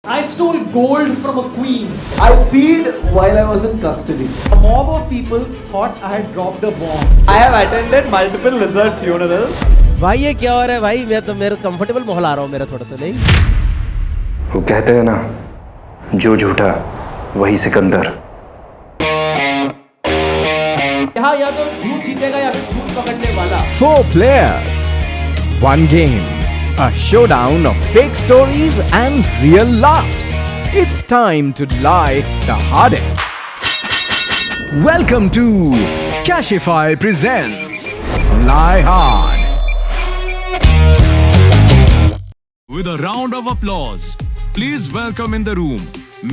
I stole gold from a queen. I peed while I was in custody. A mob of people thought I had dropped a bomb. I have attended multiple lizard funerals. भाई ये क्या हो रहा है भाई? मैं तो मेरे कंफर्टेबल माहौल आ रहा हूँ मेरा थोड़ा तो नहीं. वो कहते हैं ना, जो झूठा वही सिकंदर. यहाँ या तो झूठ जीतेगा या फिर झूठ पकड़ने वाला. 4 players, 1 game. A showdown of fake stories and real laughs. It's time to lie the hardest. Welcome to Cashify presents Lie Hard. With a round of applause, please welcome in the room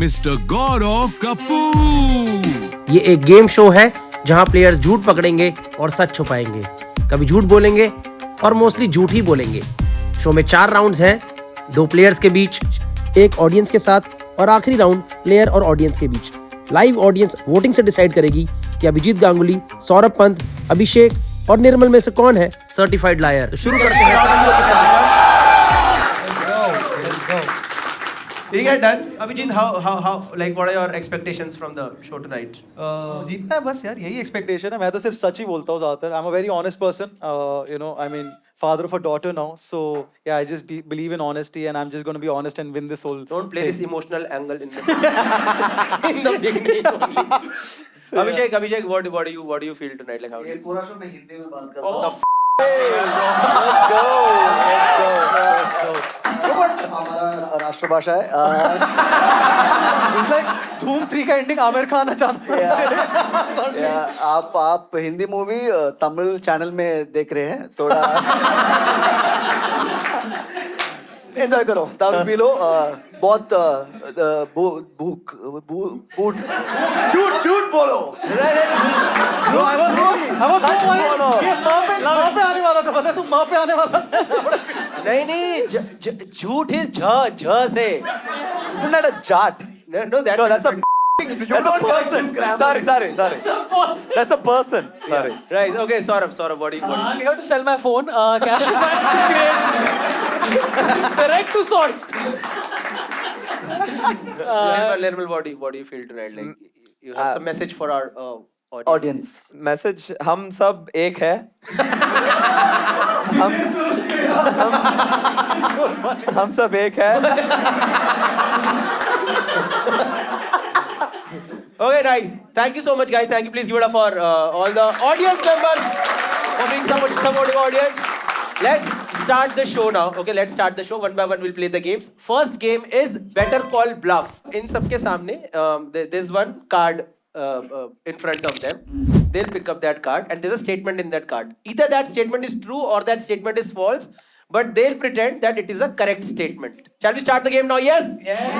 Mr. Gaurav Kapoor. ये एक game show है जहाँ players झूठ पकड़ेंगे और सच छुपाएंगे. कभी झूठ बोलेंगे और मोस्टली झूठ ही बोलेंगे. शो में 4 राउंड्स हैं, 2 प्लेयर्स के बीच, एक ऑडियंस के साथ और आखिरी राउंड प्लेयर और ऑडियंस के बीच. लाइव ऑडियंस वोटिंग से डिसाइड करेगी कि अभिजीत गांगुली, सौरभ पंत, अभिषेक और निर्मल में से कौन है सर्टिफाइड लायर. शुरू करते हैं. ठीक है, done. Abhijit, how like what are your expectations from the show tonight? जीतना है बस यार, यही एक्सपेक्टेशन है. मैं तो सिर्फ सच ही बोलता हूँ ज्यादातर. I am a very honest person. I mean father of a daughter now, so yeah, I just believe in honesty, and I'm just going to be honest and win this whole. Don't play thing. this emotional angle in the beginning only. Abhishek, what do you feel tonight? Like how? ये पूरा show मैं हिंदी में बात कर रहा हूँ. Let's go. हमारा राष्ट्रभाषा है. It's like Dhoom 3 का ending आमिर खान अचानक से. आप हिंदी मूवी तमिल चैनल में देख रहे हैं, थोड़ा एंजॉय करो. दारू पी लो. बहुत भूख झूठ बोलो. ये माँ पे आने वाला था. पता है, तुम माँ पे आने वाला था. नहीं, झूठ is झ से. Isn't that a jat? No, that's a. That's a person. Sorry. That's a person. Sorry. Right. Okay, Saurabh, what do you? I'm here to sell my phone. Cashify is great. Direct to source. Nirmal, what do you feel tonight? Like you have some message for our audience. Message: हम सब एक है. हम सब एक है. Okay, nice. Thank you so much, guys. Thank you. Please give it up for all the audience members for being supportive audience. Let's start the show now. Okay, let's start the show. One by one, we'll play the games. First game is Better Call Bluff. In सबके सामने, there's one card in front of them. They'll pick up that card, and there's a statement in that card. Either that statement is true or that statement is false, but they'll pretend that it is a correct statement. Shall we start the game now? Yes? Yes.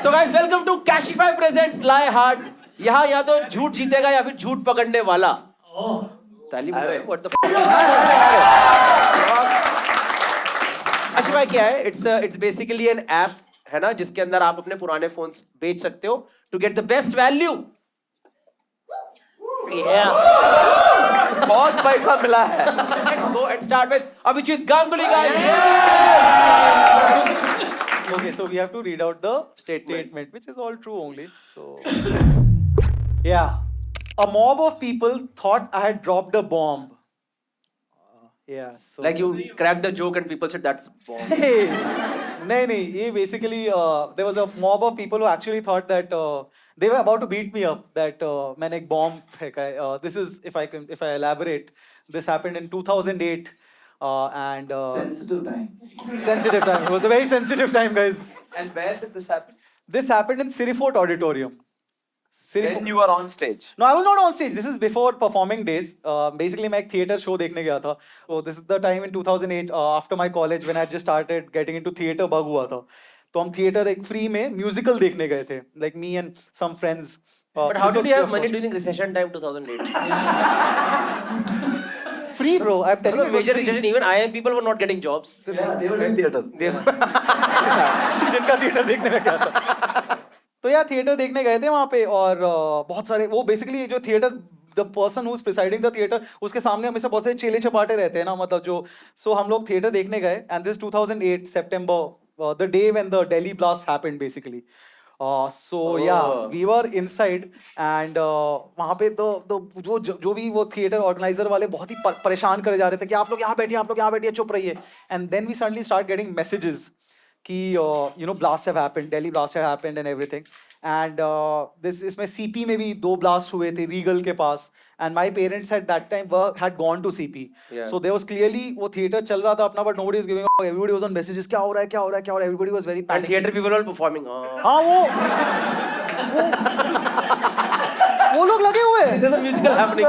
So guys, welcome to Cashify presents Lie Hard. यहाँ या तो झूठ जीतेगा या फिर झूठ पकड़ने वाला. ताली बजाओ. What the f***? Cashify क्या है? It's basically an app, है ना, जिसके अंदर आप अपने पुराने phones बेच सकते हो to get the best value. बहुत पैसा मिला है. Let's go and start with Abhijit Ganguly, guys. Okay, so we have to read out the statement, which is all true only. So, yeah, a mob of people thought I had dropped a bomb. Yeah, so Like you cracked the joke and people said that's a bomb. Hey, नहीं, ये basically there was a mob of people who actually thought that they were about to beat me up. That मैंने एक bomb फेंका है. This is, if I elaborate, this happened in 2008. And sensitive time. Sensitive time. It was a very sensitive time, guys. And where did this happen? This happened in Sirifort Auditorium. When you were on stage. No, I was not on stage. This is before performing days. Basically, मैं एक theater show देखने गया था. So this is the time in 2008 after my college when I had just started getting into theater. Bug हुआ था. तो हम theater एक free में musical देखने गए थे. Like me and some friends. But how did you have money during recession time 2008? Free, bro. I'm telling you. Major recession, even IIM people were not getting jobs. Yeah, they were in theater. जिनका theatre देखने में गया था. तो यार theatre देखने गए थे वहाँ पे और बहुत सारे वो बेसिकली जो theatre the person who is presiding the theatre उसके सामने हमेशा बहुत सारे चेले चपाटे रहते हैं ना मतलब जो सो हम लोग थिएटर देखने गए and this 2008 September the day when the Delhi blast happened, basically. So yeah, we were inside and वहाँ पे जो भी वो theater organizer वाले बहुत ही परेशान करे जा रहे थे कि आप लोग यहाँ बैठिए चुप रहिए. And then we suddenly start getting messages कि you know blasts have happened, Delhi blast have happened and everything. And इसमें CP में भी 2 blasts हुए थे Regal के पास. And my parents at that time had gone to CP. Yeah. So there was clearly वो theater चल रहा था अपना, but nobody was giving a fuck. Everybody was on messages, क्या हो रहा है. Everybody was very And panicked. theater people are performing. हाँ वो लोग लगे हुए हैं. There's a musical happening.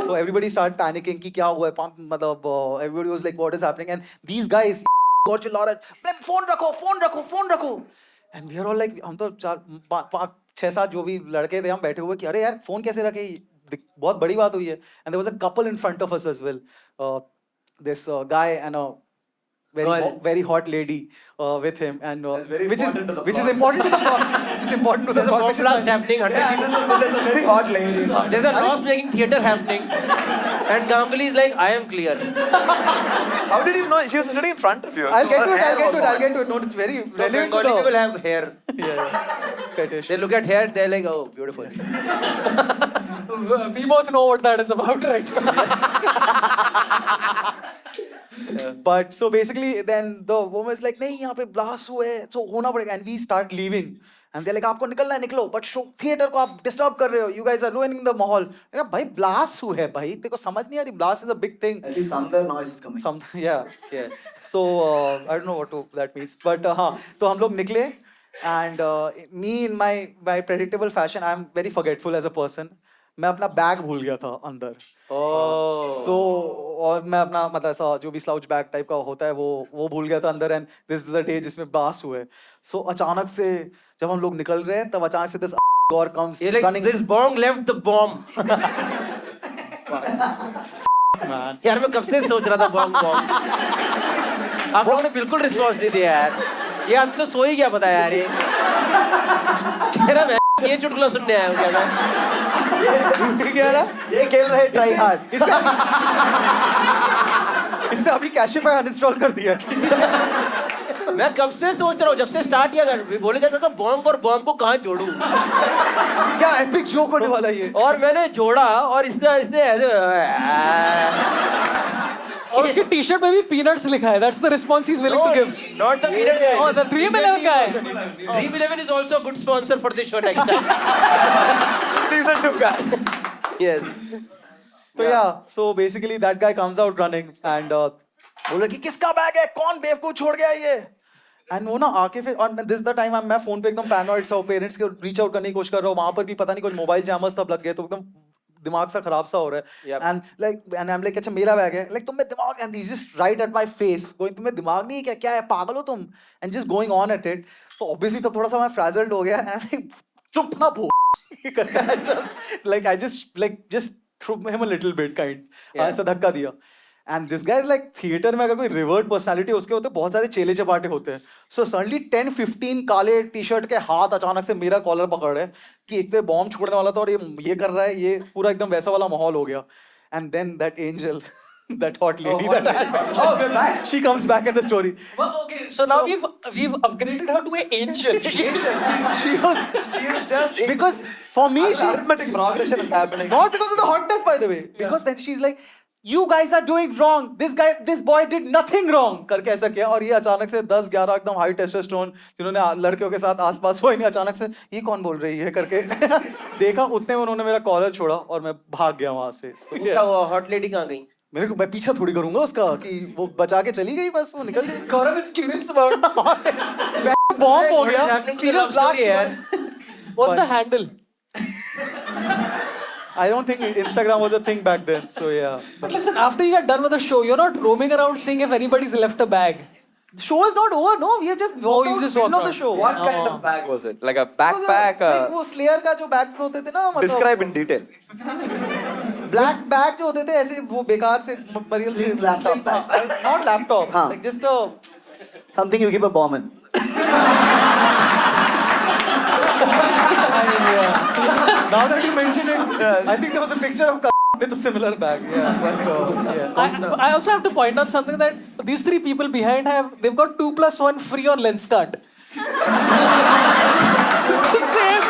So everybody started panicking कि क्या हुआ है, मतलब everybody was like what is happening, and these guys got चिल्ला रहे, फोन रखो. And we are all like, हम तो 6-7 जो भी लड़के थे हम बैठे हुए कि अरे यार फोन कैसे रखे, बहुत बड़ी बात हुई है. And there was a couple in front of us as well. This guy and a very hot lady with him, and which is important to the plot. Which is important to the There's a plot. bomb which is blast like- happening. 100 people. There's a very hot lady. There's a loss-making theater happening. And Ganguly is like, I am clear. How did you know? She was sitting in front of you. I'll So get her to it. hair was hot. No, it's very So relevant to Bengali the people have hair. fetish. They look at hair, they're like, oh, beautiful. We both know what that is about, right? But so basically, then the woman is like, नहीं यहाँ पे blast हुए हैं, so होना पड़ेगा. And we start leaving. And they're like, आपको निकलना है निकलो, but show theater को आप disturb कर रहे हो. You guys are ruining the माहौल. मैं कहा भाई blast हुए है भाई, तेरे को समझ नहीं आ रही, blast is a big thing. At least somewhere noise is coming. Yeah. So I don't know what that means, but हाँ, तो हम लोग निकले, and me in my predictable fashion, I'm very forgetful as a person. मैं अपना bag भूल गया था अंदर. So और मैं अपना मतलब ऐसा जो भी स्लाउच बैग टाइप का होता है वो भूल गया था अंदर. And this is the day जिसमें ब्लास्ट हुए. सो अचानक से जब हम लोग निकल रहे हैं तब अचानक से दिस और comes You're like, this bong left the bomb. man. यार मैं कब से सोच रहा था बॉम्ब. आप लोगों ने बिल्कुल रिस्पॉन्स नहीं दिया यार. ये अंत तो सो ही गया पता यार. ये कह रहा मैं ये चुटकुला सुनने आया हूँ क्या मैं. क्या रहा? ये खेल रहे ट्राई हार्ड. इसने अभी कैशिफाई अनइंस्टॉल कर दिया. मैं कब से सोच रहा हूँ जब से स्टार्ट किया बोले जाता बॉम्ब और बॉम्ब को कहाँ जोड़ूं. क्या एपिक जोक होने वाला ये. और मैंने जोड़ा और इसने ऐसे और उसके टी-शर्ट में भी पीनट्स लिखा है. That's the response he's willing to give. Not the period guy. Oh, the 311 guy. Dream 11 is also a good sponsor for this show next time. Season 2, guys. Yes. तो so basically that guy comes out running and बोला कि किसका bag है, कौन बेवकूफ छोड़ गया ये. एंड वो ना आके फिर और दिस द टाइम मैं फोन पे एकदम पैनोइड सा पेरेंट्स के रीच आउट करने की कोशिश कर रहा हूँ. वहां पर भी पता नहीं कुछ मोबाइल जैमर्स तब लग गए तो एकदम दिमाग सा खराब सा हो रहा है. एंड आई एम लाइक अच्छा मेरा बैग है. लाइक तुम्हें दिमाग and he just right at my face going तुम्हें दिमाग नहीं है क्या है, पागल हो तुम. And just going on at it. तो ऑब्वियसली तब थोड़ा सा मैं फ्रैजल्ड हो गया एंड चुप ना भो. I just threw him a little bit ऐसा धक्का दिया. And this guy is like theater में अगर कोई रिवर्ट पर्सनालिटी उसके होते बहुत सारे चेले चपाटे होते हैं. So suddenly 10-15 काले टी शर्ट के हाथ अचानक से मेरा कॉलर पकड़ रहे कि एक तो बॉम्ब छोड़ने वाला था और ये कर रहा है. ये पूरा एकदम वैसा वाला माहौल हो गया. And then that angel, that hot lady that I had mentioned, she comes back in the story. Well, okay, so now we've upgraded her to an angel. She is just because for me she's Arithmetic progression is happening. not because of the hotness by the way, because then she's like you guys are doing wrong, this boy did nothing wrong करके ऐसा किया. और ये अचानक से 10-11 एकदम high testosterone जिन्होंने लड़कियों के साथ आसपास हुआ ही नहीं, अचानक से ये कौन बोल रही है करके देखा. उतने में उन्होंने मेरा कॉलर छोड़ा और मैं भाग गया वहां से. हॉट लेडी कहाँ गई. मेरे को मैं पीछा थोड़ी करूंगा उसका कि वो बचा के चली गई, बस वो निकल गई. Gaurav is curious about bomb हो What is गया. happening to the Serious love story blast यार. हुआ. what's the handle? I don't think Instagram was a thing back then, so yeah. But listen, after you get done with the show, you're not roaming around seeing if anybody's left a bag. The show is not over, no. We have just walked you out just middle walked of the out. show. What kind of bag was it? Like a It was backpack? like वो Slayer का जो bags होते थे ना, मतलब Describe in detail. black bag जो होते थे ऐसे वो बेकार से मटेरियल से Slim laptop bags. not laptop, हाँ. like just a Something you keep a bomb in. now that you mention it, I think there was a picture of with a similar bag. Yeah, but yeah. I also have to point out something that these three people behind they've got 2+1 free on Lenskart. It's the same.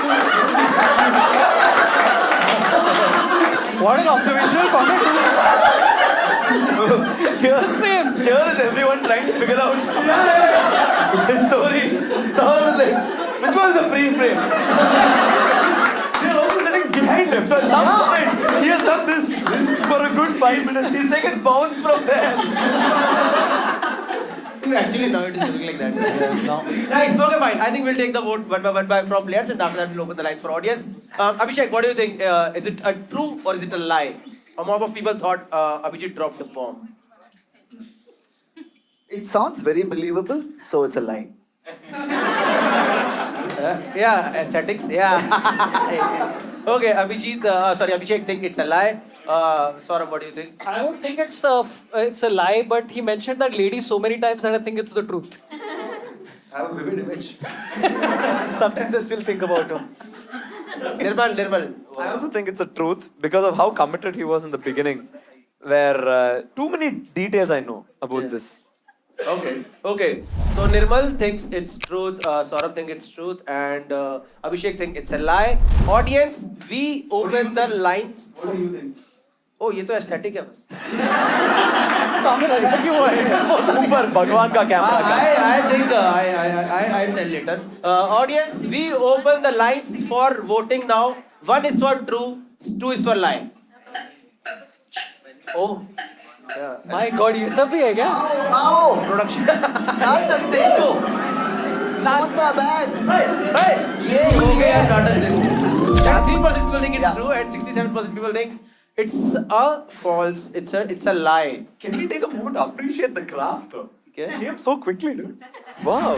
What an observational comment. It's the same. Here is everyone trying to figure out his story. Someone was like, which one is the free frame? They're also sitting behind him. So at some point, he has done this for a good 5 minutes. He's taken bounce from there. Actually, now it is looking like that. Nice. Okay, fine. I think we'll take the vote one by from players, and after that we'll open the lines for audience. Abhishek, what do you think? Is it a true or is it a lie? A mob of people thought Abhijit dropped a bomb. It sounds very believable, so it's a lie. Yeah, aesthetics. Yeah. Okay, Abhishek think it's a lie. Saurabh, what do you think? I don't think it's a lie, but he mentioned that lady so many times that I think it's the truth. I have a vivid image. Sometimes I still think about him. Nirmal. I also think it's a truth because of how committed he was in the beginning, where too many details I know about this. Okay. So Nirmal thinks it's truth, Saurabh thinks it's truth, and Abhishek thinks it's a lie. Audience, we open the lines. What do you think? Oh, ये तो aesthetic है बस. सामने लगा क्यों है? ऊपर भगवान का camera. I think I'll tell later. Audience, we open the lines for voting now. 1 is for true, 2 is for lie. Oh. My God, ये सब भी है क्या? Ow! Production. नाटक देखो. Not so bad. Hey! Yeah. Not a thing. 33% people think it's true and 67% people think it's a false. It's a lie. Can we take a moment to appreciate the graph though? Okay. It came so quickly, dude. Wow.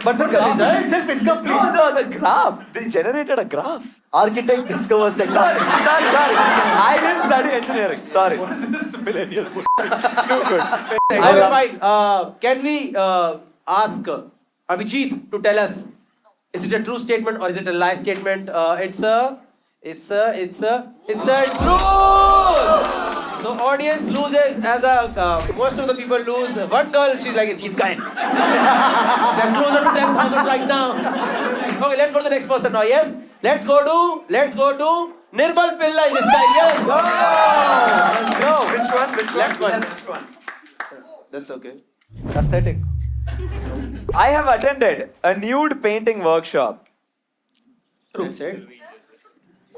But the result itself incomplete. No, the graph. They generated a graph. Architect discovers technology. Sorry. I didn't study engineering. Sorry. What is this millennial? Okay, fine. Can we ask Abhijit to tell us, is it a true statement or is it a lie statement? It's a truth. So audience loses as most of the people lose. One girl, she's like a cheat kind. They're closer to 10,000 right now. Okay, let's go to the next person now. Yes, let's go to Nirmal Pillai this time. Yes. Let's go. Which one? Left one. That's okay. Aesthetic. I have attended a nude painting workshop. That's it.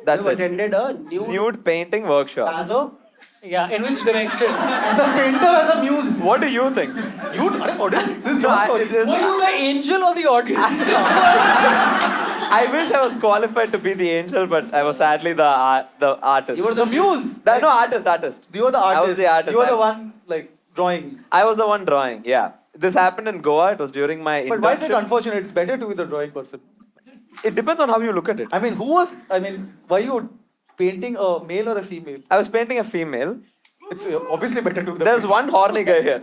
That's You it. attended a Nude painting workshop. Azo? Yeah, in which direction? As a painter, as a muse. What do you think? You, this is No, your story. it is- Were you the angel or the audience? I wish I was qualified to be the angel, but I was sadly the artist. You were the muse. No, artist. You were the artist. I was the artist. You were the one like drawing. I was the one drawing. Yeah, this happened in Goa. It was during my But why is it internship. unfortunate? It's better to be the drawing person. It depends on how you look at it. I mean, were you painting a male or a female? I was painting a female. It's obviously better to be the There's one horny guy here,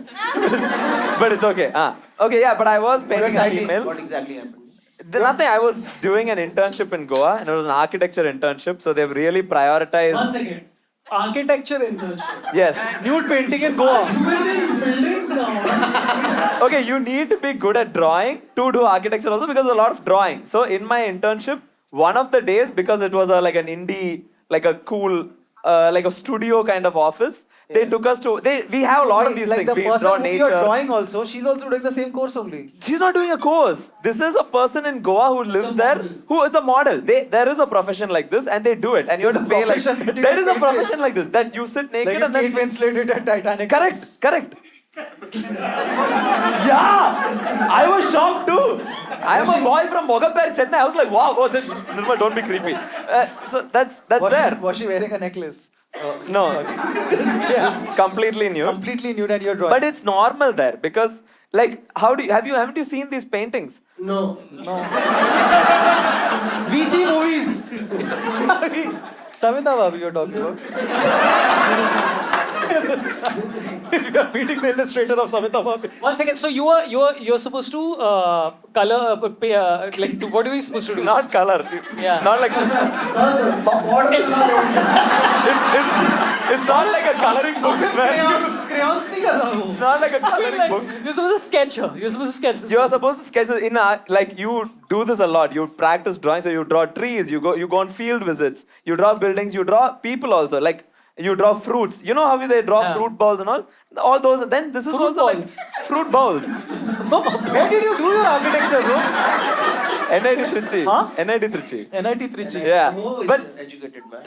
but it's okay. Okay, yeah, but I was painting a female. What exactly happened? Nothing. I was doing an internship in Goa, and it was an architecture internship. So they've really prioritized. One second. Architecture internship. Yes. nude painting in Goa. Buildings now. Okay, you need to be good at drawing to do architecture also because there's a lot of drawing. So in my internship, one of the days, because it was like an indie, like a cool, like a studio kind of office, they took us to. We have a lot of these like things. the We draw person who you're nature. drawing also, she's also doing the same course only. She's not doing a course. This is a person in Goa who lives there, who is a model. There is a profession like this, and they do it, and you have to pay like. profession that you There is a get paid. profession like this that you sit naked Like and then. Kate Winslet did at Titanic. Correct. Yeah, I was shocked too. I am a boy from Mogampere, Chennai. I was like, wow, Nirmal, don't be creepy. So that's there. Was she wearing a necklace? No, Yes. completely new. Completely nude and you're drawing. But it's normal there because, like, haven't you seen these paintings? No. We see movies. Samita Babu, you're talking about. We are meeting the illustrator of Samitama. 1 second. So you're supposed to color like what are we supposed to do? Not color. Yeah. Not like this. It's not like a coloring book. man. Crayons नहीं कर रहा हूँ. It's not like a coloring Like, book. you're supposed to sketch her. You're supposed to sketch this. You are supposed to sketch it in a, like you do this a lot. You practice drawing, so you draw trees. You go on field visits. You draw buildings. You draw people also. Like you draw fruits. You know how they draw Yeah. fruit balls and all. All those. Then this is Fruit also balls. like fruit balls. Where did you do your architecture, bro? NIT Trichy. Huh? NIT Trichy. NIT Trichy. Yeah. But Educated man.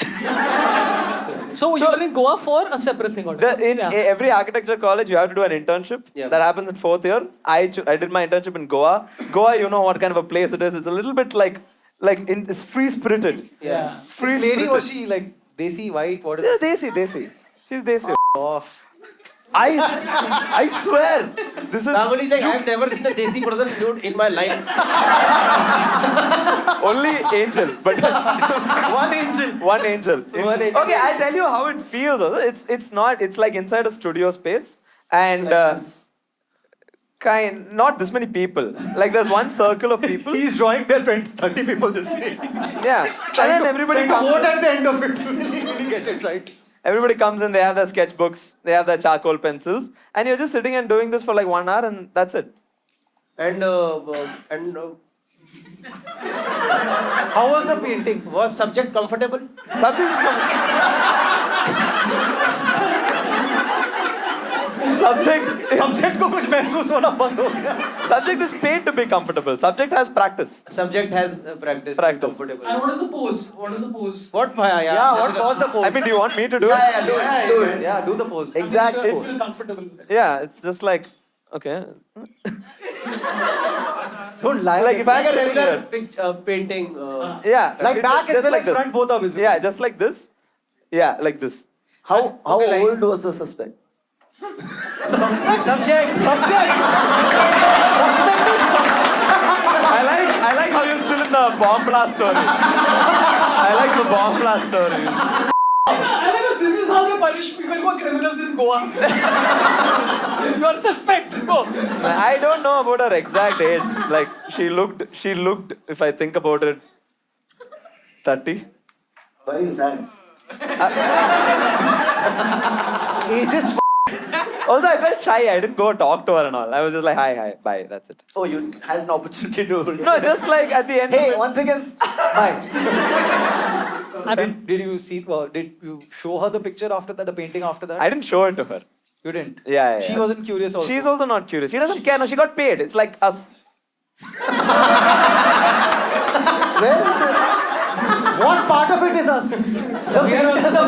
So you're in Goa for a separate thing. in every architecture college, you have to do an internship. Yeah. That happens in 4th year. I did my internship in Goa. Goa, you know what kind of a place it is. It's a little bit like it's free spirited. Yeah. Free This lady, spirited. was she like desi white? What is Yeah, this? Desi. She's Desi. Off. I swear. This is Rangoli, like, I've never seen a Desi person nude in my life. only angel, but One angel. one angel. One angel. Okay, I'll tell you how it feels. It's not. It's like inside a studio space, and not this many people. Like there's one circle of people. He's drawing there 30 people this day. Yeah, and then everybody Trying to comes. vote at the end of it. Will he get it right? Everybody comes in. They have their sketchbooks. They have their charcoal pencils, and you're just sitting and doing this for like 1 hour, and that's it. And How was the painting? was subject comfortable? Subject is Subject को कुछ महसूस होना बंद हो गया. Subject is paid to be comfortable. Subject has practice. Subject has practice. Practice. Comfortable. And what is the pose? What is the pose? What? Yeah, what was the pose? I mean, do you want me to do it? Yeah, do the pose. Exactly. It's comfortable. Yeah, it's just like, okay. Don't lie. Like if I Like a get regular painting. yeah, Like it's back as just well like as this. front, both are visible. Yeah, just like this. Yeah, like this. How How old was the suspect? Subject. Subject is I like how you're still in the bomb blast story. I like the bomb blast story. I don't know, this is how they punish people who are criminals in Goa. You're suspect. Go. I don't know about her exact age. Like she looked, if I think about it, 30. Why are you sad? Age is Also, I felt shy. I didn't go talk to her and all. I was just like, hi, bye. That's it. Oh, you had an opportunity to. No, just like at the end. Hey, of it, once again, bye. Did you see? Did you show her the picture after that? The painting after that? I didn't show it to her. You didn't. Yeah. She wasn't curious. Also. She's also not curious. She doesn't care. No, she got paid. It's like us. Where is the. What part of it is us? The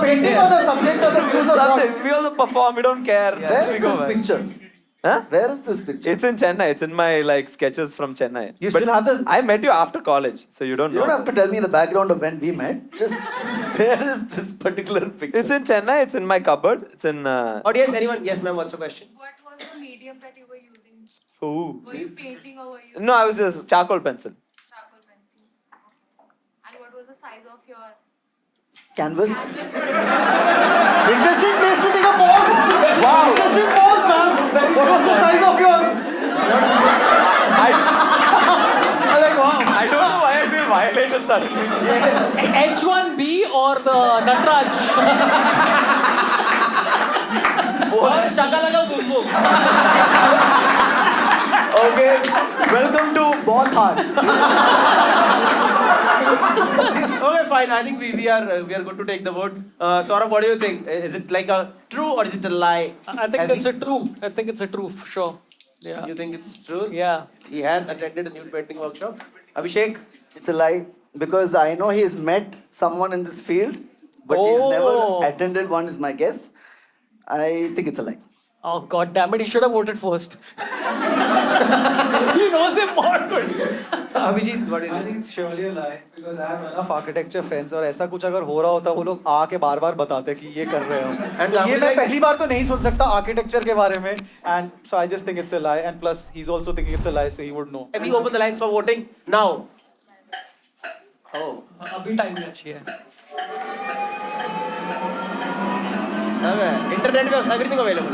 painting or the subject or the views or what? Something. We also perform. We don't care. Where We is go this back. picture? Huh? Where is this picture? It's in Chennai. It's in my like sketches from Chennai. You But still have the- I met you after college, so you don't You know. don't have to tell me the background of when we met. Just where is this particular picture? It's in Chennai. It's in my cupboard. It's in. Audience, anyone? Yes, ma'am. What's your question? What was the medium that you were using? Ooh. Were you painting or were you No, I was just charcoal pencil. charcoal pencil? Okay. And what was the size of your Canvas. Interesting place to take a pause. Wow. Interesting pause, ma'am. What was the size of your? I Like wow. I don't know why I feel violated suddenly. H1B or the Natraj? Shakalaka boom boom. Okay. Welcome to Bothar. Okay, fine. I think we are good to take the vote. Saurabh, what do you think? Is it like a true or is it a lie? I think Has that's he- a true. I think it's a true for sure. Yeah. You think it's true? Yeah. He has attended a nude painting workshop. Abhishek, It's a lie because I know he's met someone in this field, but he's Oh. never attended one, is my guess. I think it's a lie. Oh god damn it! He should have voted first. He knows him more. Abhijit, what do you I think? think it's surely a lie because I have enough architecture friends और ऐसा कुछ अगर हो रहा होता वो लोग आके बार-बार बताते कि ये कर रहे हो. And ये Rahul मैं like- पहली बार तो नहीं सुन सकता architecture के बारे में and so I just think it's a lie and plus he's also thinking it's a lie so he would know. We open the lines for voting now. अभी टाइम भी अच्छी है. सब है इंटरनेट पे एवरीथिंग अवेलेबल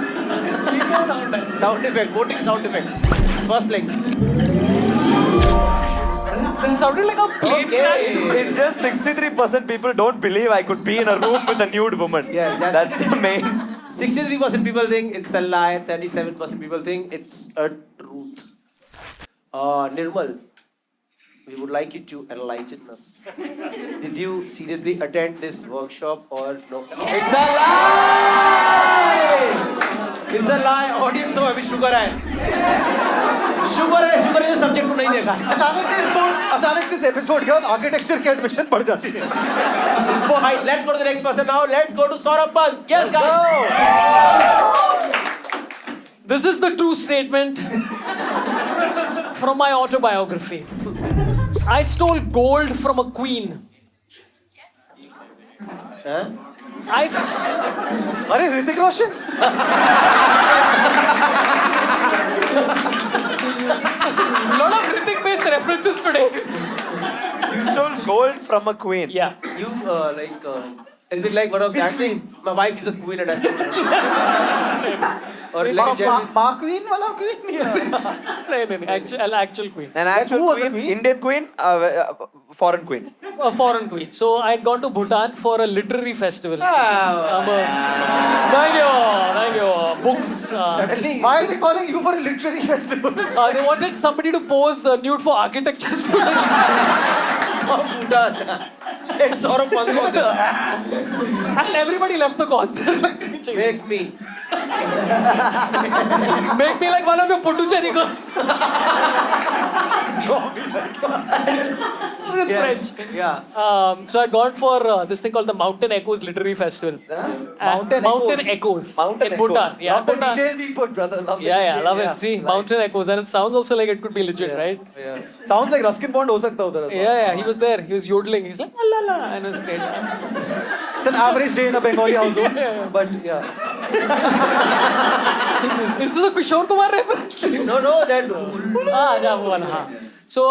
Sound है. Sound effect voting sound effect first like Then sounded like a plane Okay. crash. It's just 63% people don't believe I could be in a room with a nude woman. Yeah, that's the main. 63% people think it's a lie, 37% people think it's a truth. Nirmal, we would like you to enlighten us. Did you seriously attend this workshop or no? It's a lie! It's a lie. Audience हो अभी sugar है subject को नहीं देखा. अचानक से इस episode के बाद आर्किटेक्चर की एडमिशन बढ़ जाती है. Fine, let's go to the next person now. Let's go to Saurabh Pant. Yes, guys. This is the true statement from my autobiography. I stole gold from a queen. Huh? अरे Hrithik Roshan. Lot of Hrithik-based references today. You stole gold from a queen. Yeah. You is it like one of that thing? My wife is a queen and I stole her. Or like a general. माँ queen वाला queen नहीं है. No. Actual queen. An actual who was the queen, queen? Indian queen, foreign queen. A foreign queen. So I had gone to Bhutan for a literary festival. Thank you. Books. Suddenly, why are they calling you for a literary festival? They wanted somebody to pose nude for architecture students. Bhutan. It's Saurabh Pant. And everybody left the course. They're like, Make me. make me like one of your Puducherry girls. It's French. Yeah. So I'd gone for this thing called the Mountain Echoes Literary Festival. Mountain Echoes. Mountain in Echoes. Bhutan. Yeah, Love the Bhutan. detail being put, brother. Love the Yeah, detail. love it. See, Right. Mountain Echoes. And it sounds also like it could be legit, right? Yeah. Sounds like Ruskin Bond हो सकता उधर ऐसा. Yeah, he was there. He was yodeling. He's like, la la la. And it was great. It's an average day in a Bengali household. But yeah. Is this a Kishore Kumar reference? No, that. So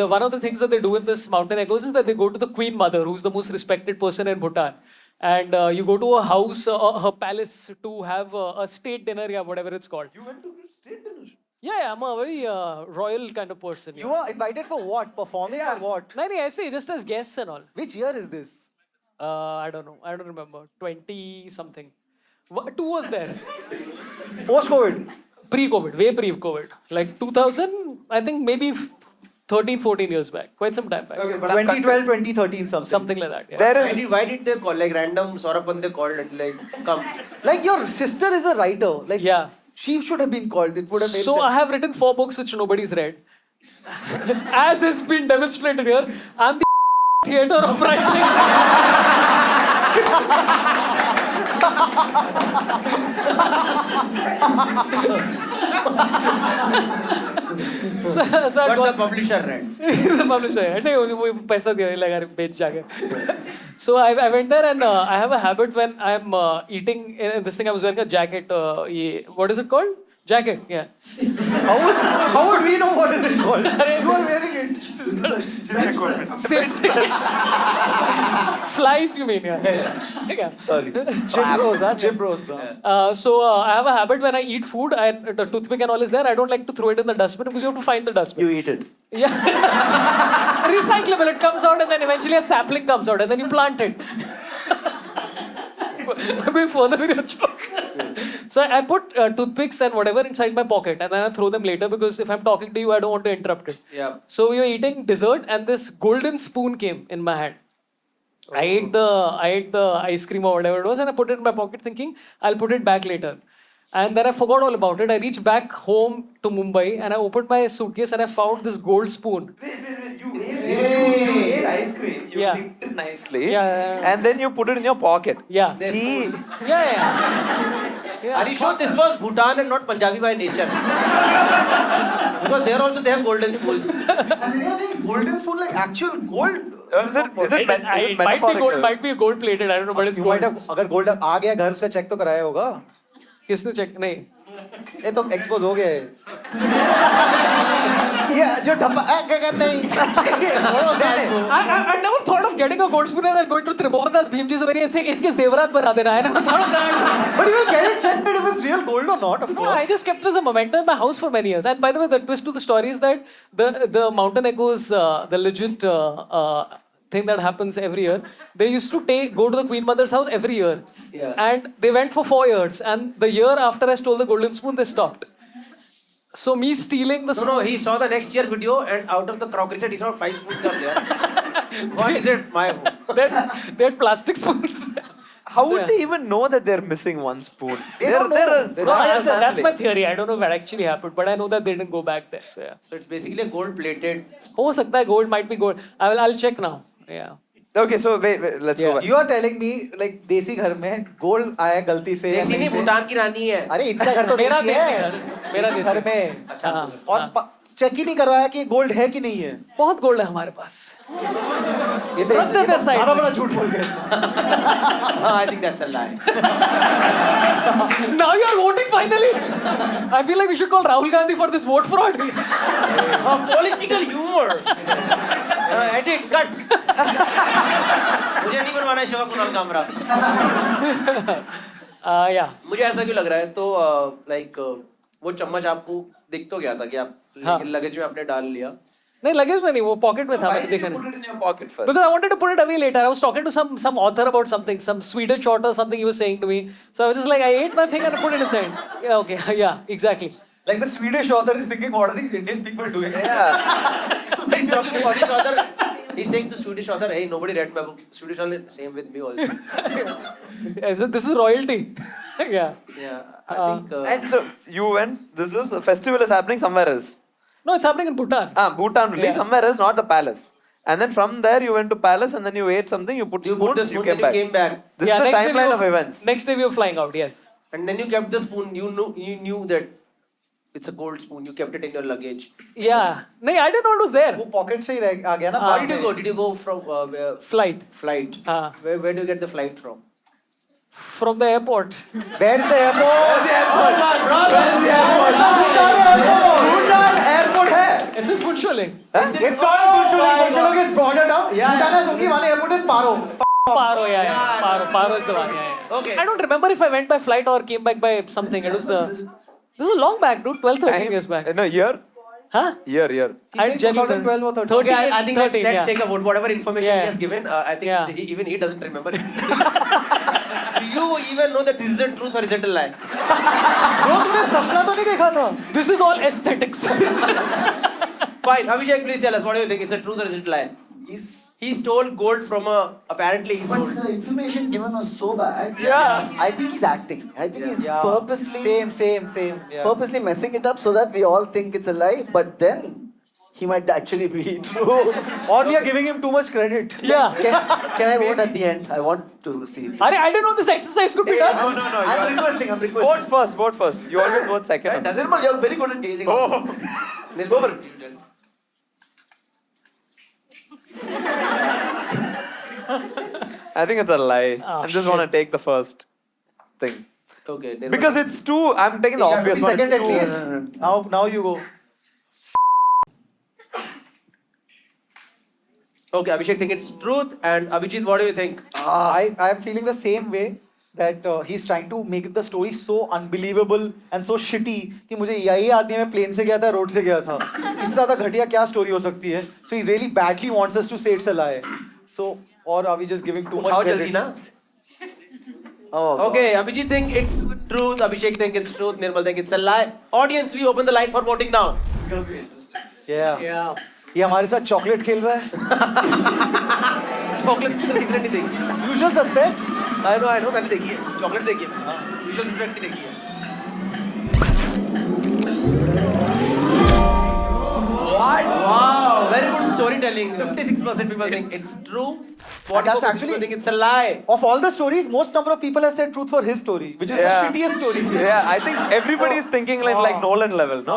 the one of the things that they do in this Mountain Echoes is that they go to the Queen Mother, who's the most respected person in Bhutan. And you go to a house, her palace, to have a state dinner, yeah, whatever it's called. You went to state dinner? Yeah, I'm a very royal kind of person. You are invited for what? Performing or what? No, I say just as guests and all. Which year is this? I don't know. I don't remember. 20 something. Two was there. Post-COVID. Pre-COVID, way pre-COVID. Like 2000, I think maybe 13, 14 years back. Quite some time back. Okay, 2012, 2013 something. Something like that. Yeah. Why did they call like random Saurabh Pant they called it like come? Like your sister is a writer. Like Yeah. she should have been called. It would have made So sense. I have written 4 books which nobody's read. As has been demonstrated here, I'm the theater of writing. so I But the publisher read. the publisher. नहीं वो पैसा दिया लगा बेच जाके. So I went there and I have a habit when I'm eating this thing. I was wearing a jacket. What is it called? Jacket. Yeah. How would we know what is it called? You are wearing it. Safety. Flies, you mean? Yeah. Sorry. Gym bros, huh? Gym bros. So I have a habit when I eat food, the toothpick and all is there. I don't like to throw it in the dustbin because you have to find the dustbin. You eat it. Yeah. Recyclable. It comes out and then eventually a sapling comes out and then you plant it. I'm going further with your joke. So I put toothpicks and whatever inside my pocket and then I throw them later because if I'm talking to you, I don't want to interrupt it. Yeah. So we were eating dessert and this golden spoon came in my hand. I ate the ice cream or whatever it was and I put it in my pocket thinking I'll put it back later. And then I forgot all about it. I reached back home to Mumbai and I opened my suitcase and I found this gold spoon. You ate ice cream. You Yeah. licked it nicely. Yeah. And then you put it in your pocket. Yeah. Gee. Yeah. Are you sure this was Bhutan and not Punjabi by nature? Because there also they have golden spoons. And you're saying golden spoon like actual gold? Is it It might be gold, might be gold plated. I don't know, but it's You gold. might have, अगर gold आ गया घर उसका check तो कराया होगा. किसने check नहीं? ये तो expose हो गया है. ये जो ढप्पा नहीं what was that, bro? I never thought of getting a gold spoon and going to Tribhuvandas Bhimji Saveri and saying, इसके जेवरात बना देना. I never thought of that. But you will get it checked that if it's real gold or not, of No, course. I just kept it as a memento in my house for many years. And by the way, the twist to the story is that the Mountain Echoes, the legit thing that happens every year, they used to go to the Queen Mother's house every year. Yeah. And they went for 4 years. And the year after I stole the golden spoon, they stopped. So me stealing the spoon. No, he saw the next year video and out of the crockery set, he saw 5 spoons are there. What is it? they had plastic spoons. How So, would yeah. they even know that they're missing one spoon? They don't know. They're No, a royal that's my family. theory. I don't know what actually happened, but I know that they didn't go back there. So yeah. So it's basically a gold plated. हो सकता है gold might be gold. I'll check now. Yeah. Okay, so wait, let's go Yeah. back. You are telling me like देसी घर में gold आया गलती से या देसी नहीं, से? भूटान की रानी है. अरे इनका घर तो मेरा देसी देसी है. घर, मेरा देसी देसी घर में. अच्छा. हाँ, और चेक ही नहीं करवाया कि गोल्ड है कि नहीं है. बहुत गोल्ड है हमारे पास. ये रख देते side ज़्यादा में. बड़ा झूठ बोल गया इसने. I think that's a lie. Now you are voting finally. I feel like we should call Rahul Gandhi for this vote fraud. Political humor. Edit, cut. मुझे नहीं बनवाना है शिवा कुणाल कामरा. Yeah. मुझे ऐसा क्यों लग रहा है तो लाइक वो चम्मच आपको दिख तो गया था कि आप हाँ. लगेज में आपने डाल लिया. नहीं लगेज में नहीं वो पॉकेट में था मैंने देखा Put नहीं. it in your pocket first. Because I wanted to put it away later. I was talking to some author about something, some Swedish author, something he was saying to me. So I was just like, I ate my thing and I put it inside. Yeah, okay, yeah, exactly. Like the Swedish author is thinking, what are these Indian people doing? Yeah. Swedish author, he's saying to Swedish author, hey, nobody read my book. Swedish author, same with me also. This is royalty. Yeah. Yeah, I think. And so you went, a festival is happening somewhere else. No, it's happening in Bhutan. Bhutan only, Yeah. somewhere else, not the palace. And then from there you went to palace and then you ate something, you put You put the spoon, then you came back. This Yeah, is the next day we timeline were- of events. Next day we were flying out, yes. And then you kept the spoon. You knew that it's a gold spoon. You kept it in your luggage. Yeah. No, I didn't know it was there. वो pocket से ही आ गया ना. हाँ. Where did you go? Did you go from where? Flight. Flight. हाँ. Where do you get the flight from? From the airport. Where is the airport? Bhutan airport है. It's in Funchal. It's not Funchal. Funchal is broader now. Bhutan has only one airport in Paro. Paro, yeah. Paro is the one, yeah. Okay. I don't remember if I went by flight or came back by something. It was this was long back, dude. 12, 13 years back. No, year. Huh? Year. He said 2012 or 13. Okay, I think 13, let's yeah. take a vote. Whatever information Yeah. he has given, I think Yeah. even he doesn't remember it. Do you even know that this is a truth or is it a lie? Bro, तूने सपना तो नहीं देखा था? This is all aesthetics. Fine, Abhishek, please tell us. What do you think? It's a truth or is it a lie? He stole gold from apparently he stole. But the information given was so bad. Yeah. I think he's acting. I think he's purposely Same. Yeah. purposely messing it up so that we all think it's a lie. But then he might actually be true. Or we are giving him too much credit. Yeah. Can I vote at the end? I want to see. I didn't know this exercise could be done. No. I'm requesting. Vote first. You always vote second. Nirmal, you're very good at gauging. Oh. Go for it. I think it's a lie. Oh, I just want to take the first thing. Okay. Because it's too, I'm taking the obvious one. Second It's at too- least. Now you go. Okay, Abhishek think it's truth, and Abhijit, what do you think? I am feeling the same way that he's trying to make the story so unbelievable and so shitty कि मुझे यही आदमी मैं plane से गया था road से गया था इससे ज़्यादा घटिया क्या story हो सकती है so he really badly wants us to say it's a lie so or are we just giving too much How credit jaldi na? Oh, Okay, Abhijit think it's truth, Abhishek think it's truth, Nirmal think it's a lie. Audience, we open the line for voting now. it's gonna be interesting. Yeah. ये हमारे साथ chocolate खेल रहा है Chocolate किसने नहीं देखी? usual suspects I know मैंने देखी है. Chocolate देखी है. Visual effect देखी है. Wow, very good storytelling. 56% people think it's true. 44% people think it's a lie. of all the stories most number of people have said truth for his story which is the shittiest story Yeah, I think everybody is thinking like Nolan level, no?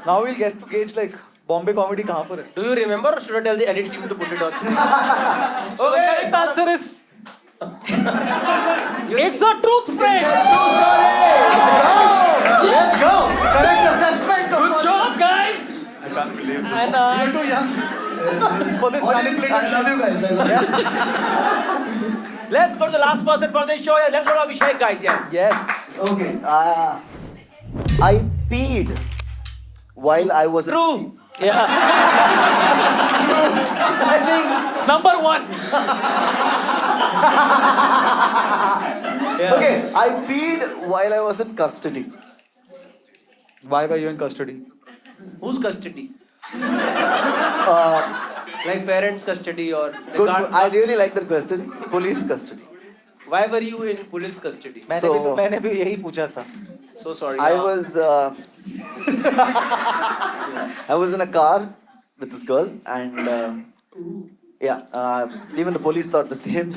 now we'll get to gauge like Bombay comedy कहाँ पर है Do you remember or should I tell the edit team to put it on? So the correct answer is it's a truth, friends. let's go correct assessment Good job, guys. And You're too young for this manipulative. I love you guys. I love Yes. Let's go to the last person for this show. Yeah, let's go to Abhishek, guys. Yes. Yes. you. Okay. I peed while I was. True. yeah, I think. number one. Okay. I peed while I was in custody. Why were you in custody? Whose custody? Like parents' custody or the Good. guard- I really like that question. Police custody. Why were you in police custody? मैंने भी यही पूछा था. So sorry. I was I was in a car with this girl and even the police thought the same.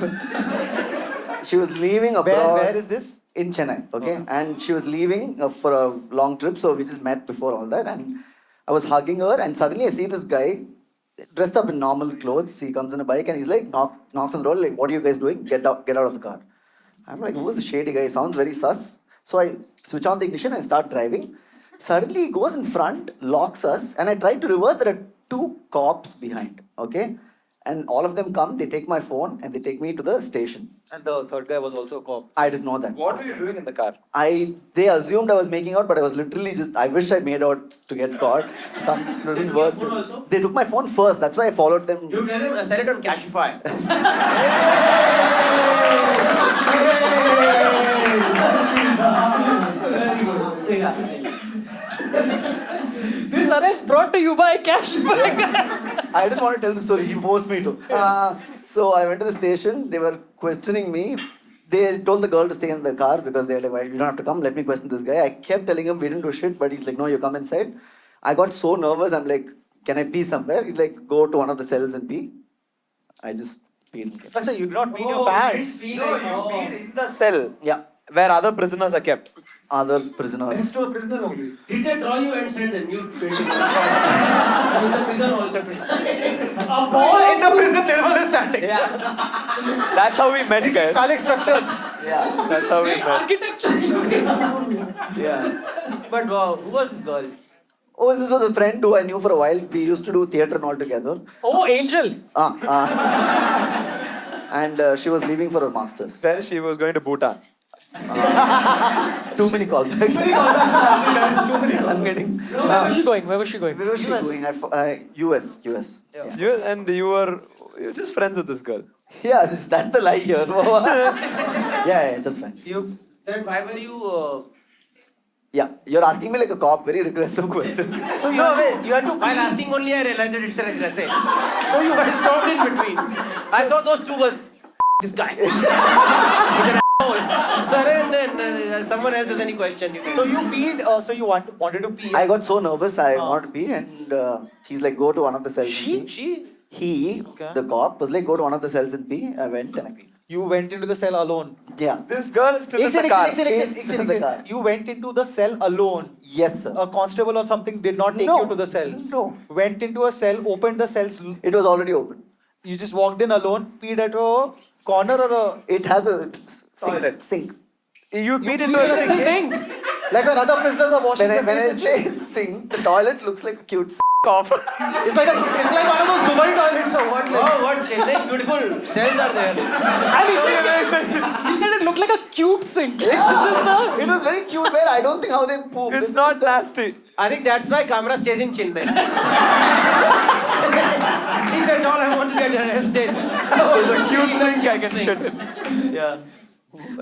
She was leaving abroad. Where is this? In Chennai, okay? And she was leaving for a long trip, so we just met before all that and I was hugging her and suddenly I see this guy dressed up in normal clothes. He comes on a bike and he's like knocks on the door like, what are you guys doing? Get out of the car. I'm like, who's the shady guy? Sounds very sus. So I switch on the ignition and start driving. Suddenly he goes in front, locks us, and I try to reverse. There are 2 cops behind, okay? And all of them come, they take my phone and they take me to the station. And the third guy was also a cop. I didn't know that. What were you doing in the car? They assumed I was making out, but I was literally just, I wish I made out to get caught. Some didn't work. phone also? They took my phone first, that's why I followed them. You tell him, sell it on Cashify. This arrest brought to you by Cashback. I didn't want to tell the story, he forced me to. So I went to the station, they were questioning me. They told the girl to stay in the car because they were like, "Why, you don't have to come, let me question this guy." I kept telling him we didn't do shit, but he's like, "No, you come inside." I got so nervous, I'm like, "Can I pee somewhere?" He's like, "Go to one of the cells and pee." I just peed. Actually, you did not pee in your pants. No, you peed in the cell Yeah, where other prisoners are kept. other prisoners. to a prisoner only. Did they draw you and send them? You painting. In the prison also. A ball In the prison, table is standing. That's how we met, guys. Phallic structures. Yeah. That's how we met. architecture. Yeah. But who was this girl? Oh, this was a friend who I knew for a while. We used to do theatre and all together. Oh, Angel. And she was leaving for her masters. Then she was going to Bhutan. Too many callbacks. Too many. I'm getting. Where was she going? Where was she going? Where was she going? US. Yeah. You were just friends with this girl. Yeah, is that the lie here? yeah, just friends. Then why were you? Yeah, you're asking me like a cop, very regressive question. So you had to. While asking only, I realized that it's a regressive. So you guys stopped in between. I saw those 2 girls. This guy. He's an asshole. Sir, and someone else has any question? You can. So you peed. So you wanted to pee. I got so nervous, I wanted to pee, and he's like, go to one of the cells. and pee." He, the cop, was like, go to one of the cells and pee. I went and I peed. You went into the cell alone. Yeah. This girl is still in the car. She's in the car. You went into the cell alone. Yes, sir. A constable or something did not take No. you to the cell. No. Went into a cell, opened the cells. It was already open. You just walked in alone, peed at a corner or a. It has a Toilet. sink. You peed into a sink. Like when other prisoners are washing When their I face. say sink, the toilet looks like a cute Cough. It's like one of those Dubai toilets or what? Like, Oh, what Chennai beautiful cells are there. And he said it looked like a cute sink. Like, Yeah. this is the. It was very cute where I don't think how they poop. It's not nasty. I think that's why Kamra stays in Chennai. If at all I want to get arrested. It's a cute sink I can shit in. Yeah.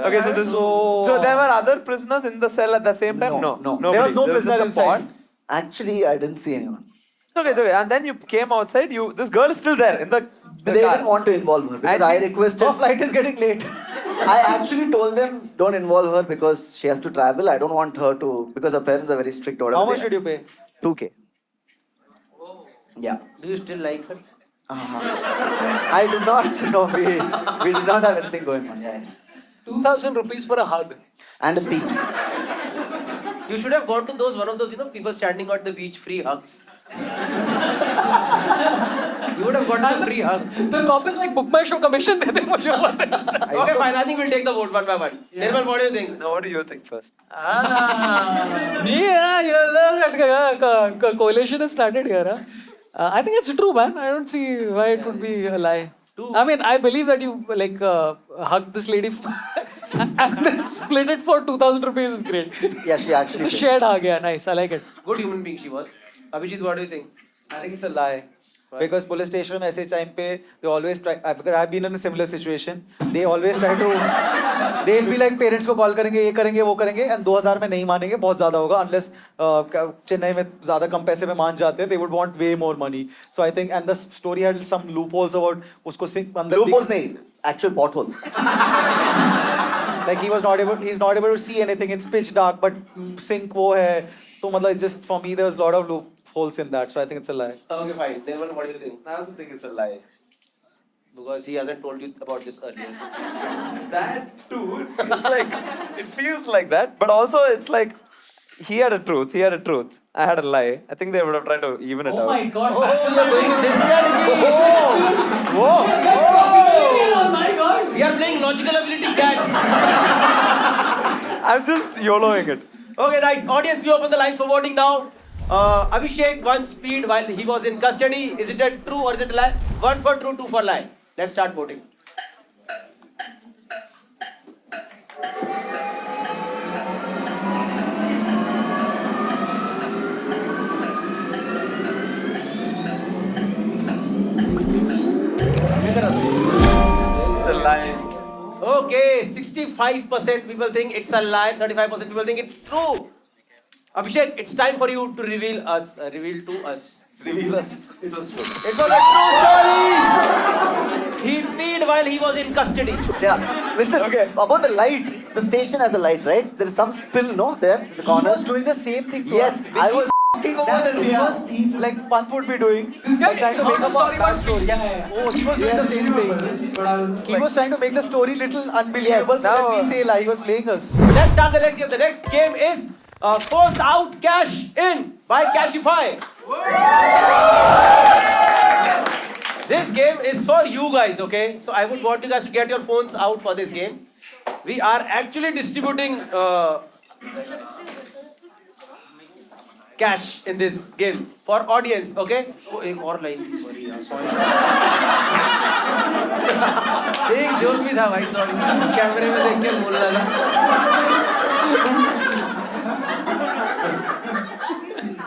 Okay, so there were other prisoners in the cell at the same time? No. Nobody. there was no just prisoner a inside. pod. Actually, I didn't see anyone. Okay. And then you came outside. This girl is still there in the They car. didn't want to involve her because I requested. Our flight is getting late. I actually told them don't involve her because she has to travel. I don't want her to because her parents are very strict. Or How whatever much they did you pay? are. 2K. Yeah. Do you still like her? I do not. No, we did not have anything going on. Yeah. 2,000 rupees for a hug. And a pee. You should have gone to one of those, people standing at the beach, free hugs. You would have gotten a free hug. The cop is like, book my show commission. दे दे मुझे Okay, fine. I think we'll take the vote one by one. Nirmal, what do you think? Now, what do you think first? Me, yeah, coalition has started here. I think it's true, man. I don't see why it would be a lie. I mean, I believe that you like hugged this lady and then split it for 2,000 rupees is great. Yeah, she actually It's a did. shared hug, yeah, nice. I like it. Good human being she was. Abhijit, what do you think? I think it's a lie. Because police station ऐसे time पे they always try, because I've been in a similar situation, they always try to, they'll be like parents को call करेंगे, ये करेंगे, वो करेंगे, and 2000 में नहीं मानेंगे, बहुत ज़्यादा होगा, unless चेन्नई में ज़्यादा कम पैसे में मान जाते हैं, they would want way more money. So I think, and the story had some loopholes about उसको सिंक अंदर Loopholes नहीं, actual potholes. like he's not able to see anything, it's pitch dark, but sink वो है, तो मतलब it's just, for me there was a lot of loopholes in that, so I think it's a lie. Okay, fine. Then what do you think? I also think it's a lie. Because he hasn't told you about this earlier. That too, it feels like that, but also it's like he had a truth. I had a lie. I think they would have tried to even it out. Oh my god. Oh, you're doing this strategy. Oh my god. We are playing logical ability cat. I'm just YOLOing it. Okay, nice. Audience, we open the lines for voting now. Abhishek won speed while he was in custody. Is it a true or is it a lie? 1 for true, 2 for lie. Let's start voting. It's a lie. Okay, 65% people think it's a lie, 35% people think it's true. Abhishek, it's time for you to reveal to us. Reveal us. It was a true story. He peed while he was in custody. Yeah, listen, about the light, the station has a light, right? There is some spill, no, there in the He corner. was doing the same thing to Yes, us, I was f***ing over the he was, like Pant would be doing. This guy trying to heard make the up story a about backstory. yeah. Oh, he was doing the same thing. But I was just He like, was trying to make the story little unbelievable, so now- that we say lie. He was playing us. Let's start the next game. The next game is Phones Out, Cash In by Cashify. This game is for you guys, okay? So I would want you guys to get your phones out for this game. We are actually distributing cash in this game for audience, okay? Oh, एक और line थी, sorry यार, sorry. एक joke भी था भाई, sorry. कैमरे में देख के बोल लगा.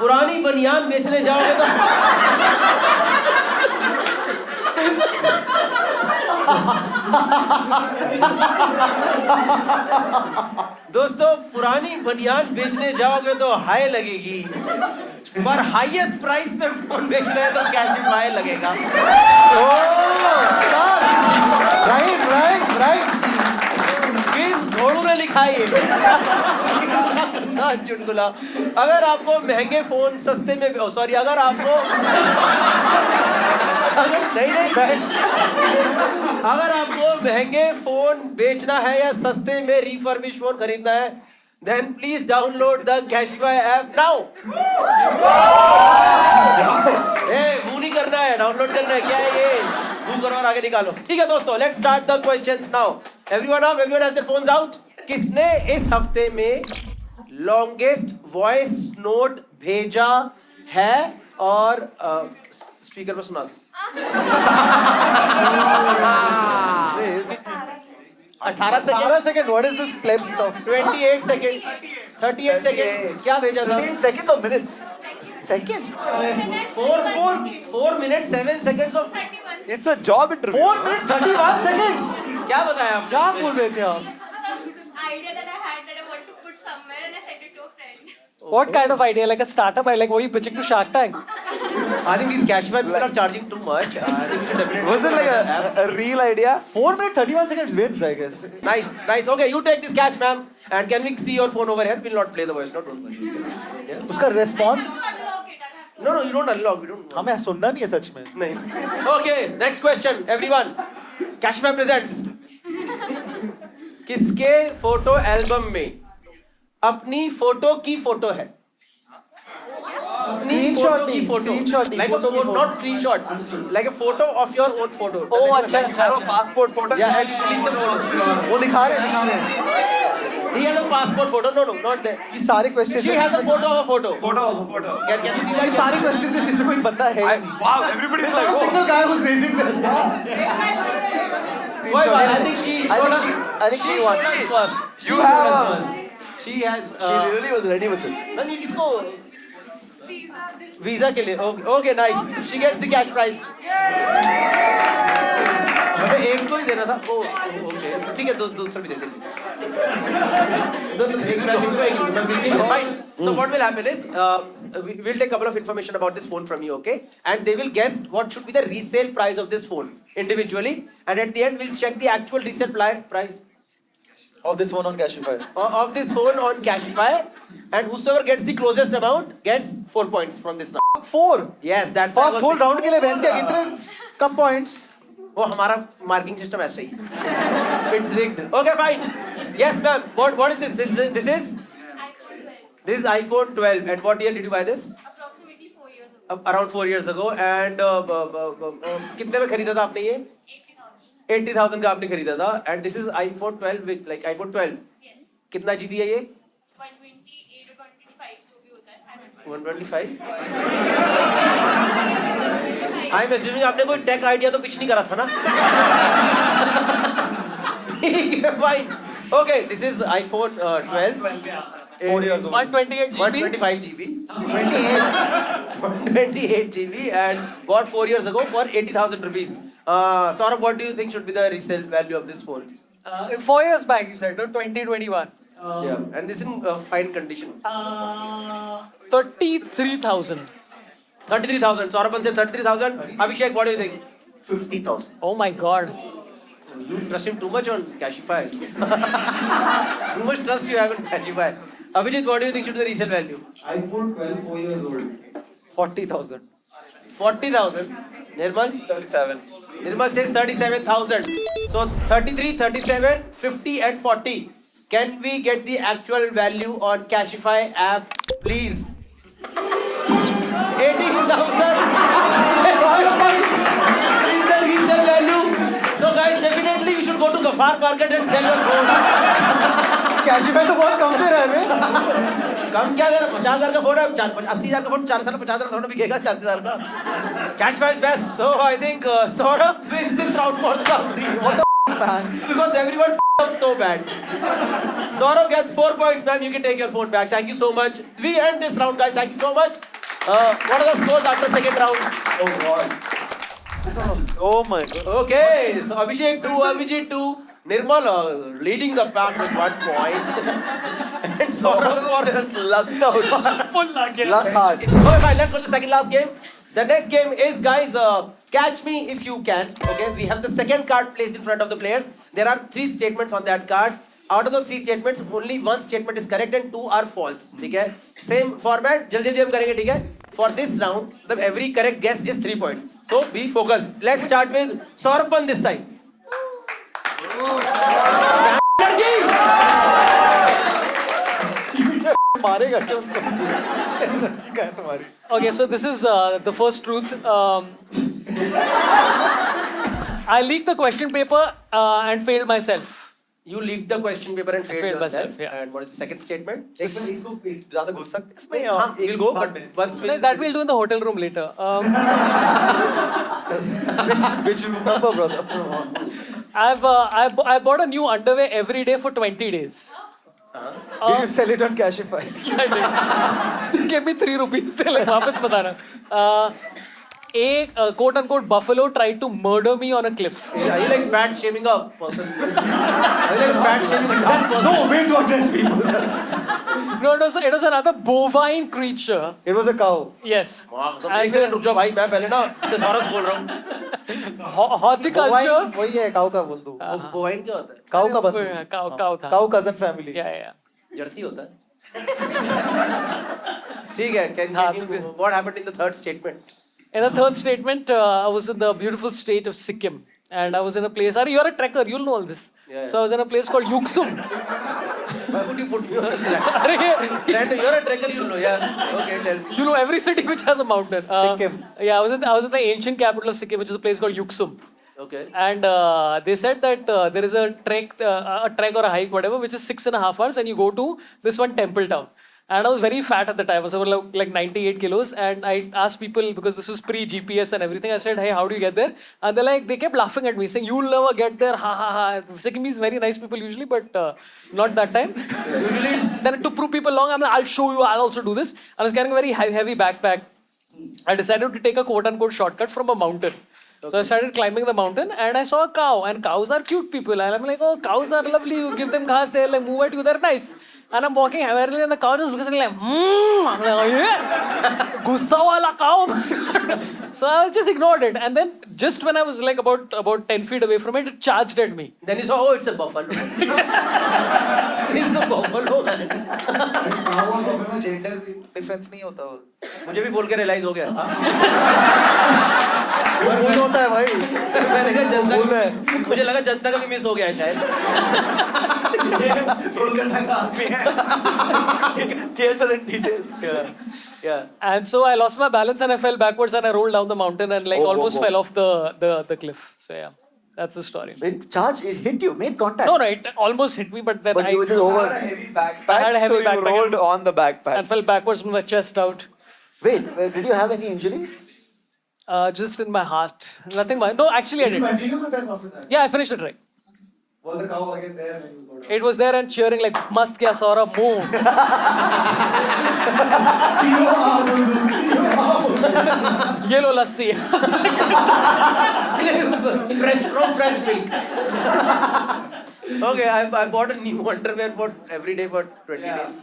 पुरानी बनियान बेचने जाओगे तो दोस्तों पुरानी बनियान बेचने जाओगे तो हाई लगेगी पर हाईएस्ट प्राइस पे फोन बेचना है तो कैशिफाई लगेगा Right. किस घोड़ू ने लिखा है ना चुटकुला अगर आपको महंगे फोन सस्ते में सॉरी अगर आपको नहीं अगर आपको महंगे फोन बेचना है या सस्ते में रिफर्बिश फोन खरीदना है then please download the Cashify app now मुंह नहीं करना है डाउनलोड करना है क्या है ये मुंह करो और आगे निकालो ठीक है दोस्तों let's start the questions now everyone has their phones out किसने इस हफ्ते में longest voice note भेजा है और स्पीकर पर सुना 18 second. What is this pleb stuff? 28 seconds 38 seconds क्या भेजा था 8 seconds or minutes? Seconds. 4 minutes 7 seconds of 31 It's a job interview. 4 minutes 31 seconds क्या बताया आप क्या बोल रहे थे आप? idea that I had that I want to put somewhere and I sent it to a friend. what kind of idea? Like a startup? I like, were you pitching to Shark Tank? I think these Cashify people are charging too much I think we should definitely Was it like a real idea? 4 minutes 31 seconds wins, I guess. nice okay you take this cash ma'am and can we see your phone over here we'll not play the voice note don't worry उसका response Unlock it, I'll have to. no you don't unlock we don't हमें सुनना नहीं है सच में. नहीं okay next question everyone Cashify presents किसके photo album में अपनी फोटो की फोटो है Screenshot की नहीं, फोटो screenshot नहीं, like a photo की photo photo. not screenshot like a photo of your own photo Oh, अच्छा. passport photo yeah and you click the photo वो दिखा रहे हैं. He has a passport photo. No, not there. ये सारे questions She has a photo of a photo. Photo. Can you see ये that? सारे questions है जिसमें कोई बंदा है ही नहीं. Wow, everybody's like, Not a oh. single guy who's raising their Why? I think she showed us. I think she won. showed us first. She You showed have us a- first. She has. She really was ready with it. Ma'am ये किसको? Visa के लिए. Okay, nice. She gets the cash prize. हमें एक को ही देना था. Okay. ठीक है, दूसरा भी दे देंगे. दोनों एक मैं इनको एक मैं बिल्कुल fine. So what will happen is we'll take a couple of information about this phone from you, okay? And they will guess what should be the resale price of this phone individually, and at the end we'll check the actual resale price of this one on Cashify. of this phone on Cashify, and whosoever gets the closest amount gets 4 points from this round. 4. Yes, that's First whole round के लिए बहस क्या कितने कम points? वो हमारा marking system ऐसे ही. It's rigged. Okay, fine. Yes, ma'am. What is this? This is iPhone 12. And what year did you buy this? Approximately 4 years ago. Around 4 years ago. And कितने में खरीदा था आपने ये? 80,000. 80,000 का आपने खरीदा था. And this is iPhone 12 with like iPhone 12. Yes. कितना GB है ये? 128 or 125 जो भी होता है. 125. आई एम अज्यूमिंग आपने कोई टेक आइडिया तो पिच नहीं करा था ना. ठीक है, fine. Okay, this is iPhone 12. 4 years old. 128 GB. 125 GB. 128 GB and bought 4 years ago for 80,000 rupees. Saurabh, what do you think should be the resale value of this phone? 4 years back, you said, no? 2021. Yeah, and this in fine condition. 33,000. 33,000. Saurabh said 33,000. Abhishek, what do you think? 50,000. Oh my god. You trust him too much on Cashify. Too much trust you have on Cashify. Abhijit, what do you think should be the resale value? iPhone 12, 4 years old. 40,000. 40,000. Nirmal? 37. Nirmal says 37,000. So 33, 37, 50 and 40. Can we get the actual value on Cashify app, please? 18,000 is the resale value. So guys, definitely you should go to Gafar Market and sell your phone. Cashify तो बहुत कम दे रहा है बे. कम क्या दे रहा? 50,000 का phone है, 80,000 का phone 4 साल 50,000 थोड़ा बिकेगा 40,000 का. Cashify is best. So I think Saurabh wins this round for some reason. What the man? Because everyone up so bad. Saurabh gets 4 points, ma'am. You can take your phone back. Thank you so much. We end this round, guys. Thank you so much. What are the scores after second round? Oh god. Oh my god. Okay, so Abhishek 2, Abhijit 2, Nirmal leading the pack with 1 point. And Saurabh was just lucked out. Full luck, yeah. Luck hard. Okay, fine. Let's go to the second last game. The next game is, guys, catch me if you can. Okay, we have the second card placed in front of the players. There are 3 statements on that card. Out of those 3 statements, only 1 statement is correct and 2 are false. ठीक है? Same format. जल्दी हम करेंगे, ठीक है? For this round, every correct guess is 3 points. So be focused. Let's start with Saurabh this time. Energy! मारेगा क्या उनको? Energy का है तुम्हारी. Okay, so this is the first truth. I leaked the question paper and failed myself. You leaked the question paper and failed failed yourself. myself, yeah. And what is the second statement? इसको ज़्यादा घुस सकते हैं इसमें. हाँ, we'll go, but once we... That we'll do in the hotel room later. Which number, brother? I bought a new underwear every day for 20 days. Did you sell it on Cashify? I did. Give me 3 rupees. Like, वापस बताना. A quote unquote buffalo tried to murder me on a cliff. Are you like fat shaming a person? Are you like fat shaming a dumb person? No way to address people. No, it was another bovine creature. It was a cow. Yes. एक second रुक जाओ भाई, मैं पहले ना thesaurus बोल रहा हूँ. Horticulture. वही है cow का बोल दो. Bovine क्या होता है? Cow का बंधु. Cow था. Cow cousin family. Yeah. Jersey होता है. ठीक है. What happened in the third statement? In the third statement, I was in the beautiful state of Sikkim. And I was in a place, you're a trekker, you'll know all this. Yeah. So I was in a place called Yuksum. Why would you put me on this random? You're a trekker, you'll know, yeah. Okay, tell me. You know every city which has a mountain. Sikkim. Yeah, I was in the ancient capital of Sikkim, which is a place called Yuksum. Okay. And they said that there is a trek or a hike, whatever, which is 6.5 hours, and you go to this one temple town. And I was very fat at the time. I was about like 98 kilos. And I asked people, because this was pre-GPS and everything, I said, hey, how do you get there? And they kept laughing at me, saying, you'll never get there, ha ha ha. Sikkimese very nice people usually, but not that time. Usually, then to prove people wrong, I'm like, I'll show you, I'll also do this. I was carrying a very heavy backpack. I decided to take a quote-unquote shortcut from a mountain. So I started climbing the mountain and I saw a cow, and cows are cute people. And I'm like, oh, cows are lovely. You give them ghas, they'll like move at you, they're nice. And I'm walking heavily and the cow just looks at me like, I'm like, oh yeah, gussa wala cow. So I just ignored it. And then just when I was like about 10 feet away from it, it charged at me. Then you saw, oh, it's a buffalo. It's a buffalo. Gender difference नहीं होता वो मुझे भी बोल के realise हो गया भूल होता है भाई मैंने कहा जनता मुझे लगा जनता का भी मिस हो गया है शायद कोलकाता का आदमी है theater and details. yeah And so I lost my balance and I fell backwards and I rolled down the mountain and like almost fell off the cliff. So yeah, that's the story. It charged, it hit you, made contact. No, it almost hit me, but then But you were just over. I had a heavy so you backpack rolled on the backpack. and fell backwards from the chest out. Wait, did you have any injuries? Just in my heart. Nothing much. No, actually I did. continue the trek after that Yeah, I finished the trek. was the cow again there when you got It was there and cheering like, Mast kya Saurabh, move. Ye lo lassi. fresh milk okay I bought a new underwear for every day for 20 days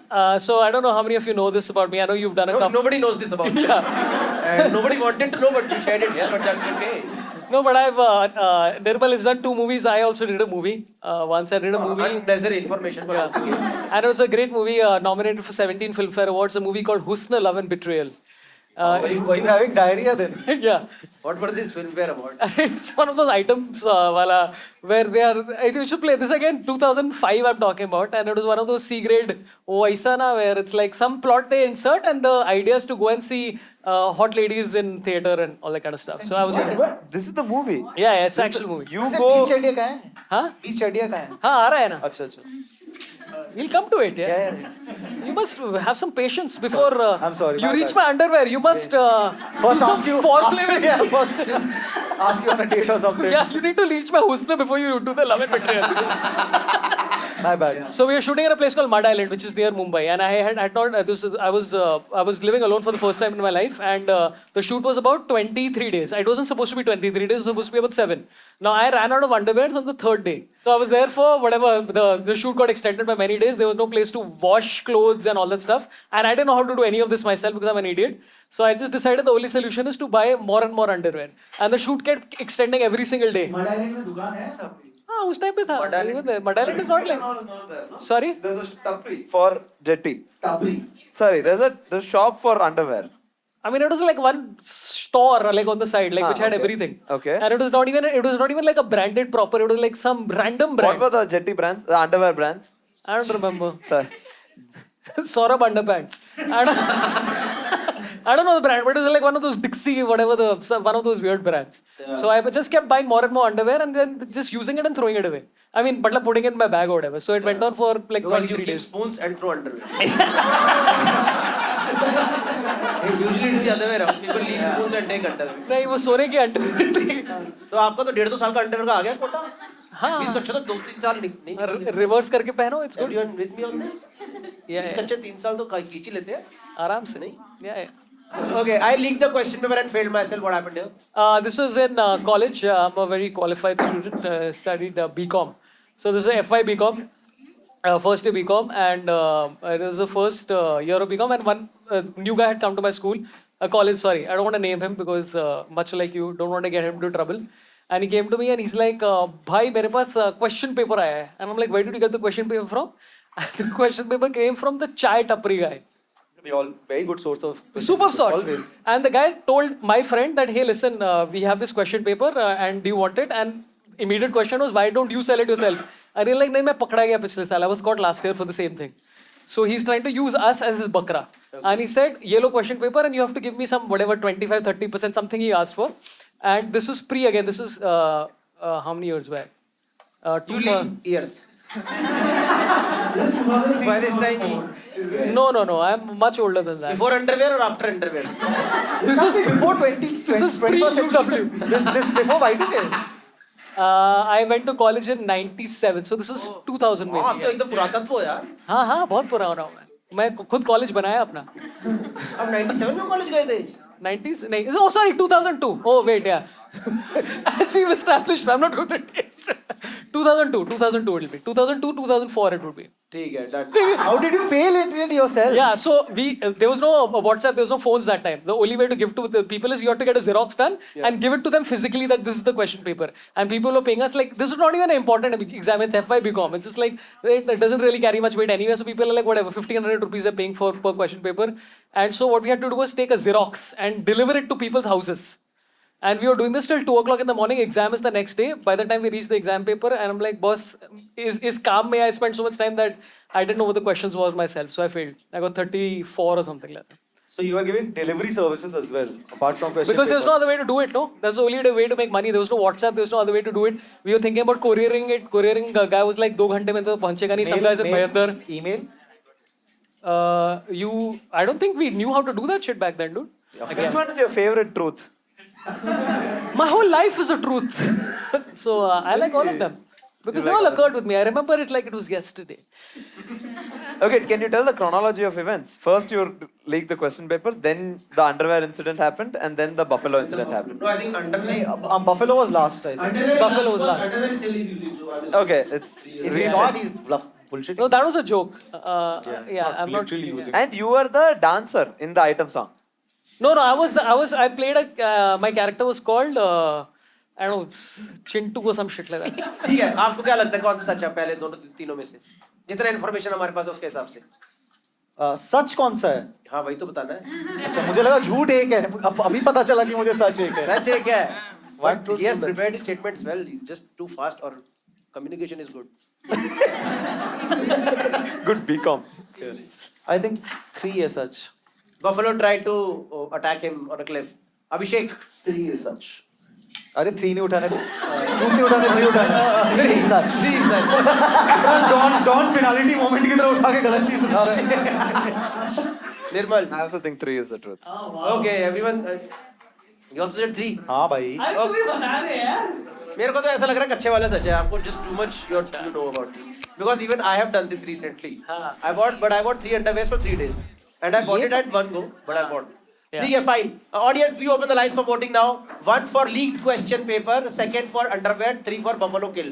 So I don't know how many of you know this about me. I know you've done a couple. nobody knows this about me and nobody wanted to know but you shared it here but that's okay No, but I've Nirmal has done 2 movies. I also did a movie. Once I did a movie. unnecessary information but okay. And it was a great movie, nominated for 17 Filmfare Awards, a movie called Husn, Love and Betrayal. were you having diarrhea then Yeah. What were these filmfare awards? It's one of those items where they are. You should play this again. 2005, I'm talking about, and it was one of those C grade Aisa na, where it's like some plot they insert, and the idea is to go and see hot ladies in theater and all that kind of stuff. So I was. This is the movie. Yeah, it's an actual movie. You वैसे go. बीस चढ़िया कहाँ है Huh? 20 चढ़िया कहाँ है हाँ आ रहा है ना. अच्छा अच्छा. We'll come to it. Yeah. You must have some patience before I'm sorry, you my reach bad. my underwear. You must first do ask some you foreplay with yeah, first ask you on a date or something Yeah, you need to reach my husna before you do the love and betrayal. my bad So we were shooting at a place called Mud Island, which is near Mumbai, and I had not. I was living alone for the first time in my life, and the shoot was about 23 days. It wasn't supposed to be 23 days; it was supposed to be about 7. Now I ran out of underwears on the 3rd day, so I was there for whatever. The shoot got extended by many days. There was no place to wash clothes and all that stuff, and I didn't know how to do any of this myself because I'm an idiot. So I just decided the only solution is to buy more and more underwear, and the shoot kept extending every single day. Mud island में दुकान है सब हाँ उस time पे था. Mud Island is not like. Sorry. There's a tapri for jetty. Tapri Sorry, there's a shop for underwear. I mean, it was like one store, like on the side, like which had okay. everything. Okay. And it was not even like a branded proper. It was like some random What brand. were the jetty brands? The underwear brands? I don't remember. Sorry. Saurabh underpants. I don't know the brand, but it was like one of those Dixie, whatever one of those weird brands. So I just kept buying more and more underwear and then just using it and throwing it away. I mean, but like putting it in my bag or whatever. So it went on for like Because you 23 keep days. spoons and throw underwear. Usually it's the other way around. People leave spoons and take underwear. नहीं वो सोने के underwear थे. तो आपका तो 1.5-2 साल का अंडरवेयर का आ गया कोटा हाँ. इसका अच्छा तो 2-3 साल नहीं Reverse करके पहनो, it's good. Everyone with me on this? Yeah, इसका अच्छा 3 साल तो खींच ही लेते हैं आराम से नहीं. Yeah. Okay, I leaked the question paper and failed myself. What happened here? This was in college. I'm a very qualified student. Studied BCom. So this is a FY BCom, first year BCom, and it was the first year of BCom. And one new guy had come to my school, college. Sorry, I don't want to name him because much like you, don't want to get him into trouble. And he came to me and he's like, "Bhai, मेरे पास question paper आया है." And I'm like, "Where did you get the question paper from?" And the question paper came from the chai tapri guy. they all very good source of Super source. always And the guy told my friend that, hey, listen, we have this question paper and do you want it? And immediate question was, why don't you sell it yourself? And he's like, nahi, main pakda gaya pichhle saal. I was caught last year for the same thing. So he's trying to use us as his bakra. And he said, yellow question paper and you have to give me some whatever 25-30%, something he asked for. And this was pre again. This was how many years back? You live years. By this time, No, I'm much older than that. before underwear or after underwear? This is before 20. This is 21st century. pre-UW. This before Y2K. I went to college in 97, so this was 2000 हाँ, अब तो maybe. एकदम पुरातत्व हो यार. हाँ बहुत पुराना हूँ मैं खुद कॉलेज बनाया अपना. अब 97 में कॉलेज गए थे. 90s नहीं, oh sorry, 2002. Oh wait, yeah. As we've established, I'm not good at dates. 2002 it will be. 2002, 2004 it would be. ठीक है, done. How did you fail it yourself? Yeah, so there was no WhatsApp, there was no phones that time. The only way to give to the people is you have to get a Xerox done and give it to them physically that this is the question paper. And people were paying us like, this is not even an important exam, it's FY BCom. It's just like, it doesn't really carry much weight anyway. So people are like, whatever, 1500 rupees they're paying for per question paper. And so what we had to do was take a Xerox and deliver it to people's houses. And we were doing this till 2 o'clock in the morning. Exam is the next day. By the time we reached the exam paper, and I'm like, boss, is calm me? I spent so much time that I didn't know what the questions was myself. So I failed. I got 34 or something like that. So you are giving delivery services as well, apart from question Because there's paper. no other way to do it, no? That's the only way to make money. There was no WhatsApp. There was no other way to do it. We were thinking about couriering it. Couriering guy was like, 2 घंटे में तो पहुंचेगा नहीं. Some guys in Bhayandar. Email? I don't think we knew how to do that shit back then, dude. Which one is your favorite truth? My whole life is a truth. So I like all of them. Because they all occurred with me. I remember it like it was yesterday. Okay, can you tell the chronology of events? First, you leaked the question paper, then the underwear incident happened, and then the buffalo incident happened. No, I think underwear. Buffalo was last, I think. Buffalo was last. Underwear still is using. So Okay, it's If he's not, he's bullshit. No, that was a joke. I'm not literally using. and you were the dancer in the item song. No, I played my character was called, I don't know, Chintu or some shit like that. ठीक है, आपको क्या लगता है कौन सा सच है पहले दोनों तीनों में से? जितना इन्फॉर्मेशन हमारे पास है उसके हिसाब से. सच कौन सा है? हाँ वही तो बताना है. अच्छा मुझे लगा झूठ एक है. अब अभी पता चला कि मुझे सच एक है. सच है क्या? But he has prepared his statements well. He's just too fast or communication is good. Good BCom. I think 3 is such. Buffalo tried to attack him on a cliff. Abhishek. 3 is such. अरे 3 नहीं उठाने. झूठ नहीं उठाने 3 उठाने. 3 is such. 3 is such. डॉन finality moment की तरह उठा के गलत चीज उठा रहे हैं. Nirmal. I also think 3 is the truth. Okay, everyone. You also said 3. हाँ भाई. मेरे को तो ऐसा लग रहा है कच्चे वाला सच है. आपको just too much you know about this. Because even I have done this recently. I bought 3 underwears for 3 days. And I bought it at one go, but I bought. Yeah. 3 fine. Audience, we open the lines for voting now. 1 for leaked question paper, 2nd for underwear, 3 for buffalo kill.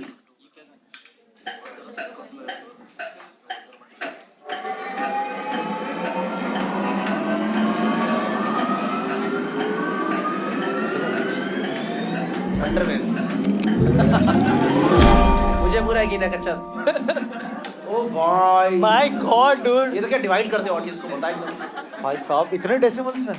Underwear. मुझे पूरा गिना कच्चा. ओ भाई. My God, dude. ये तो क्या divide करते हैं ऑडियंस को बताइए. भाई साहब इतने डेसिमल्स में.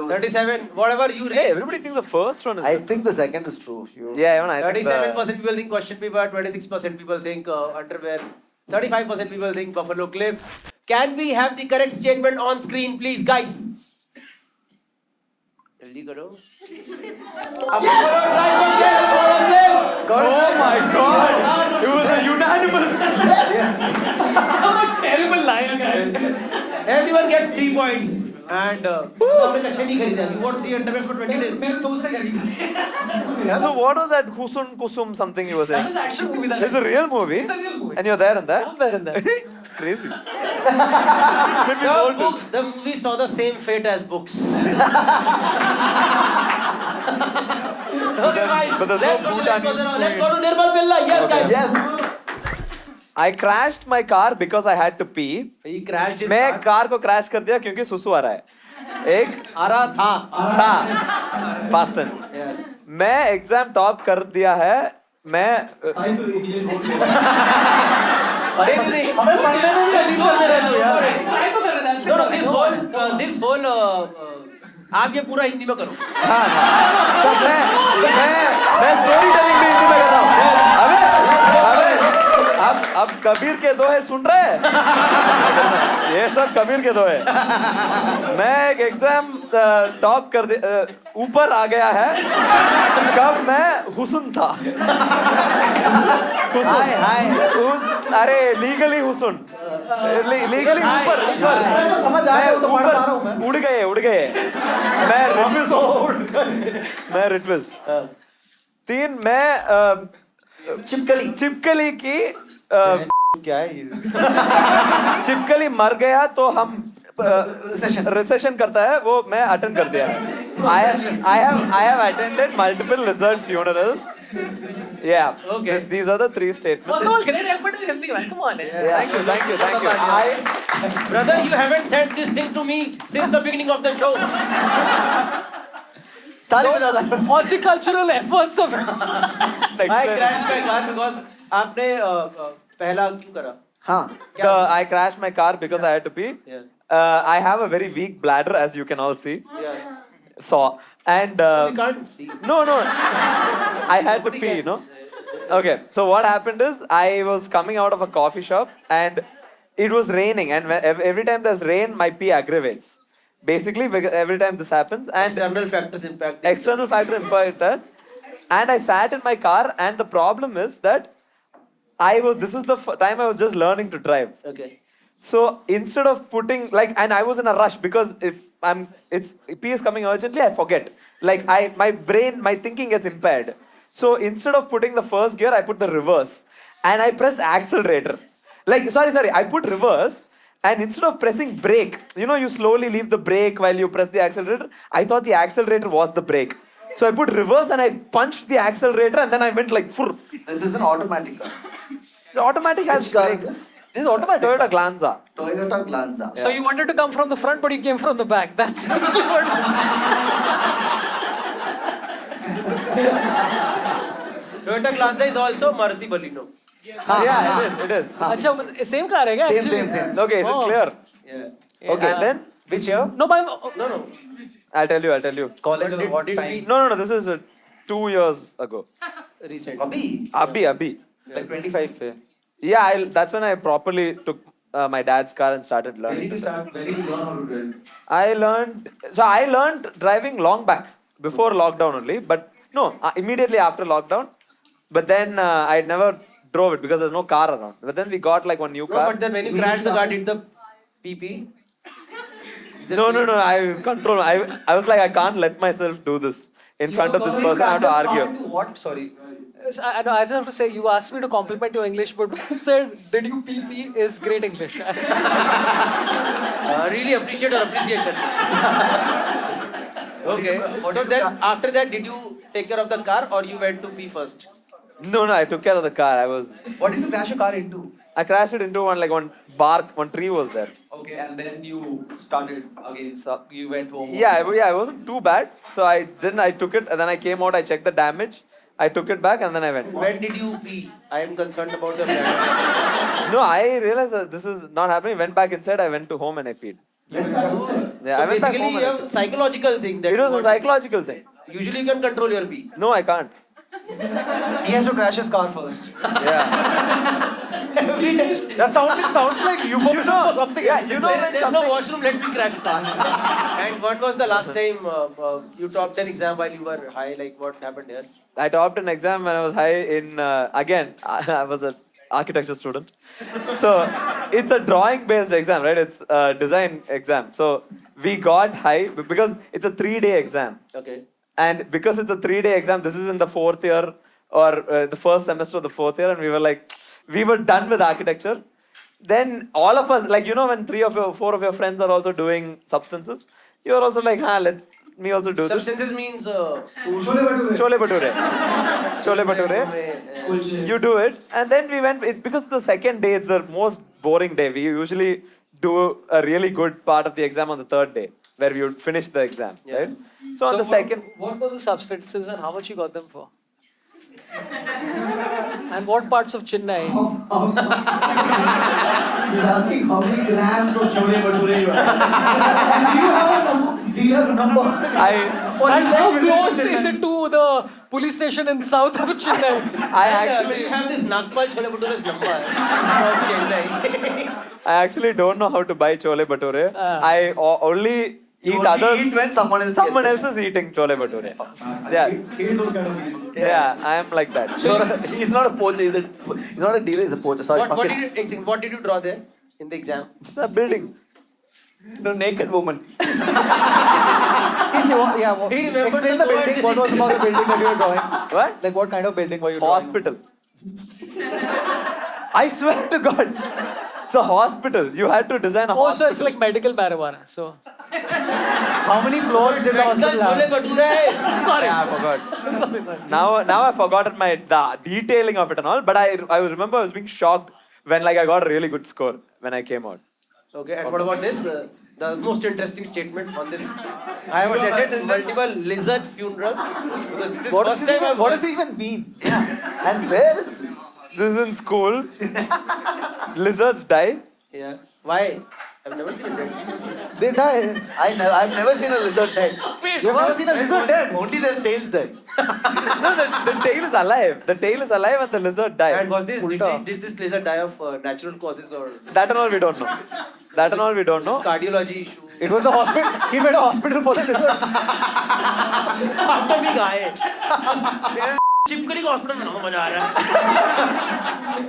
37, whatever you Hey, everybody thinks the first one is. I think the second is true. Yeah, even I think 37% people think question paper, 26% people think underwear, 35% people think buffalo cliff. Can we have the correct statement on screen, please, guys? जल्दी करो. Oh my God! It was a unanimous. I'm a terrible liar, guys. Everyone gets 3 points. And आपने कच्चे नहीं खरीदा. You bought 3 underwears for 20 days. मेरे दोस्त ने खरीदा. Yeah, so what was that Husun Kusum something you were That saying? was an action movie. That It's a real movie. It's a real movie. And you're there in that? I'm there in that. Crazy. The movie saw the same fate as books. Okay, fine. But there's Let's no go to the Bhutanese next person. Let's school. go to Nirmal Pilla. Yes, guys. Yes. I crashed my car because I had to pee. He crashed his मैं car. Car को crash कर दिया क्योंकि सुसु आ रहा है. एक आ रहा था. था past tense. मैं एग्जाम टॉप कर दिया है. मैं हमें पढ़ने में भी अजीब कर दे रहे हो यार. No, this whole आप ये पूरा हिंदी में करो. सब मैं स्टोरी टेलिंग भी हिंदी में कर रहा हूँ. अब कबीर के दोहे सुन रहे हैं? ये सब कबीर के दोहे। मैं एक एग्जाम टॉप कर दे ऊपर आ गया है कब मैं हुस्न था। अरे लीगली हुस्न, लीगली ऊपर ऊपर तो समझ आ रहा है, तो पढ़ पा रहा हूँ मैं। उड़ गए मैं रिट्विस 3 मैं चिपकली की क्या है ये? चिपकली मर गया तो हम रिसेशन करता है वो मैं अटेंड कर दिया। I have attended multiple lizard funerals. Yeah. Okay. These are the 3 statements. First of all, great effort in Hindi, man. Come on. Thank you. Brother, you haven't said this thing to me since the beginning of the show. Horticultural efforts of. I crashed my car because आपने पहला क्यों करा? हाँ. I crashed my car because I had to pee. Yeah. I have a very weak bladder, as you can all see. Yeah. And We can't see. no, I had to pee, you know. Okay, so what happened is I was coming out of a coffee shop and it was raining, and every time there's rain, my pee aggravates. Basically, every time this happens, and External factors impact. external factor impacted, and I sat in my car, and the problem is that this is the time I was just learning to drive. Okay. So instead of putting and I was in a rush because if pee is coming urgently, I forget. My thinking gets impaired. So instead of putting the first gear, I put the reverse and I press accelerator. Sorry, I put reverse and instead of pressing brake, you slowly leave the brake while you press the accelerator. I thought the accelerator was the brake. So I put reverse and I punched the accelerator and then I went like fur. This is an automatic car. The automatic has Which car brake. is this? This is automatic. Toyota Glanza. Toyota Glanza. So you wanted to come from the front, but you came from the back. That's basically what. Toyota Glanza is also Maruti Baleno. Yeah, it is. अच्छा same car है क्या? Same, actually? same. Okay, is it Oh. clear? Yeah. Okay, then Which year? No, but No. I'll tell you. College or what did time? No, this is 2 years ago. Recent. Abhi. Like 25 पे. Yeah, that's when I properly took my dad's car and started When did learning. you start? When did you learn how to drive? I learned driving long back before lockdown only, but no, immediately after lockdown. But then I never drove it because there's no car around. But then we got like one new No, car. but then when you crashed the car, did the PP? No, I control. I was like, I can't let myself do this in front of this So you person. I have to crashed the car argue. into what? Sorry. I just have to say, you asked me to compliment your English, but when you said, "Did you pee?" is great English. Really appreciate your appreciation. Okay. So then after that, did you take care of the car or you went to pee first? No, I took care of the car. What did you crash your car into? I crashed it into one tree was there. Okay, and then you started again. So you went home. Yeah, it wasn't too bad. So I took it and then I came out, I checked the damage, I took it back and then I went. When did you pee? I am concerned about the plan. No, I realized that this is not happening. Went back inside, I went to home and I peed. Yeah, So I went back basically home you and I have peed. psychological thing that It was a psychological thing. usually you can control your pee. No, I can't. He has to crash his car first. Yeah. That sounds like euphemism for something. Yeah, else. you know when There's no washroom, let me crash car. And what was the last time you topped an exam while you were high? Like what happened here? I topped an exam when I was high in, again, I was an architecture student. So it's a drawing based exam, right? It's a design exam. So we got high because it's a 3-day exam. Okay. And because it's a 3-day exam, this is in the 4th year or the first semester of the 4th year. And we were done with architecture. Then all of us, when 4 of your friends are also doing substances, you are also like, let me also do this. Substances means food. Chole bhature. You do it. And then we went, because the second day is the most boring day. We usually do a really good part of the exam on the 3rd day, where we would finish the exam, right? So on the second... What were the substances and how much you got them for? And what parts of Chennai? He's asking how many grams of chole bhature you have. Do you have a Dealer's number. And how close is it to the police station in south of Chennai? I And, actually, you have this Nagpal Chole Bhature's number from Chennai. I actually don't know how to buy chole bhature. I only eat only others. eat when someone else Someone gets else is eating chole bhature. Yeah, Hate those kind of people. yeah, I am like that. He's not a poacher, he's not a dealer, he's a poacher. Sorry, What fuck did it. what did you draw there in the exam? It's a building. No, naked woman. Yeah, He remembers explain the the word. building. What was about the building that you were drawing? What? Like what kind of building were you drawing? Hospital. I swear to God. It's a hospital. You had to design a Oh, so hospital. it's like medical marijuana. So How many floors did the hospital Chole have? Bhature. sorry. Yeah, I forgot. Sorry. Now I've forgotten the detailing of it and all. But I remember I was being shocked when like I got a really good score when I came out. Okay, and what about this? The most interesting statement on this. I have attended multiple lizard funerals. Because this is first time I've What does it even mean? And where is this? This is in school. Lizards die. Yeah. Why? I've never seen it dead. They die. I've never seen a lizard dead. Wait, You've never seen a lizard dead? Only their tails dead. No, the tail is alive. The tail is alive and the lizard dies. And was this Ulta. did this lizard die of natural causes or That and all we don't know. That and all we don't know. cardiology issue? It was the hospital. He made a hospital for the lizards. After being high. चिपकड़ी का hospital बनाओ मजा आ रहा है.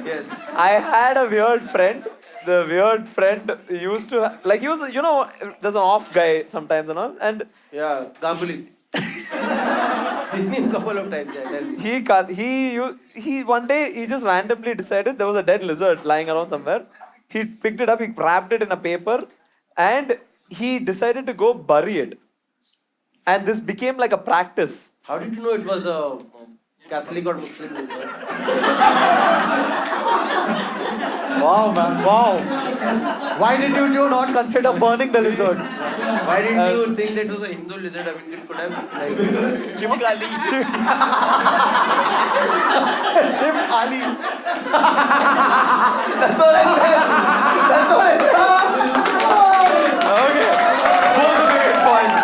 Yes. I had a weird friend. The weird friend used to like he was there's an off guy sometimes and all and Yeah, Ganguly. Seen him couple of times. Yeah, tell me. he one day he just randomly decided there was a dead lizard lying around somewhere. He picked it up, he wrapped it in a paper, and he decided to go bury it. And this became like a practice. How did you know it was a Catholic or Muslim lizard? Wow, man. Wow. Why did you two not consider burning the lizard? Why didn't you think that it was a Hindu lizard? I mean, it could have like Chimkali. Chip Ali. That's all I said. That's all I said. Okay. Both great points.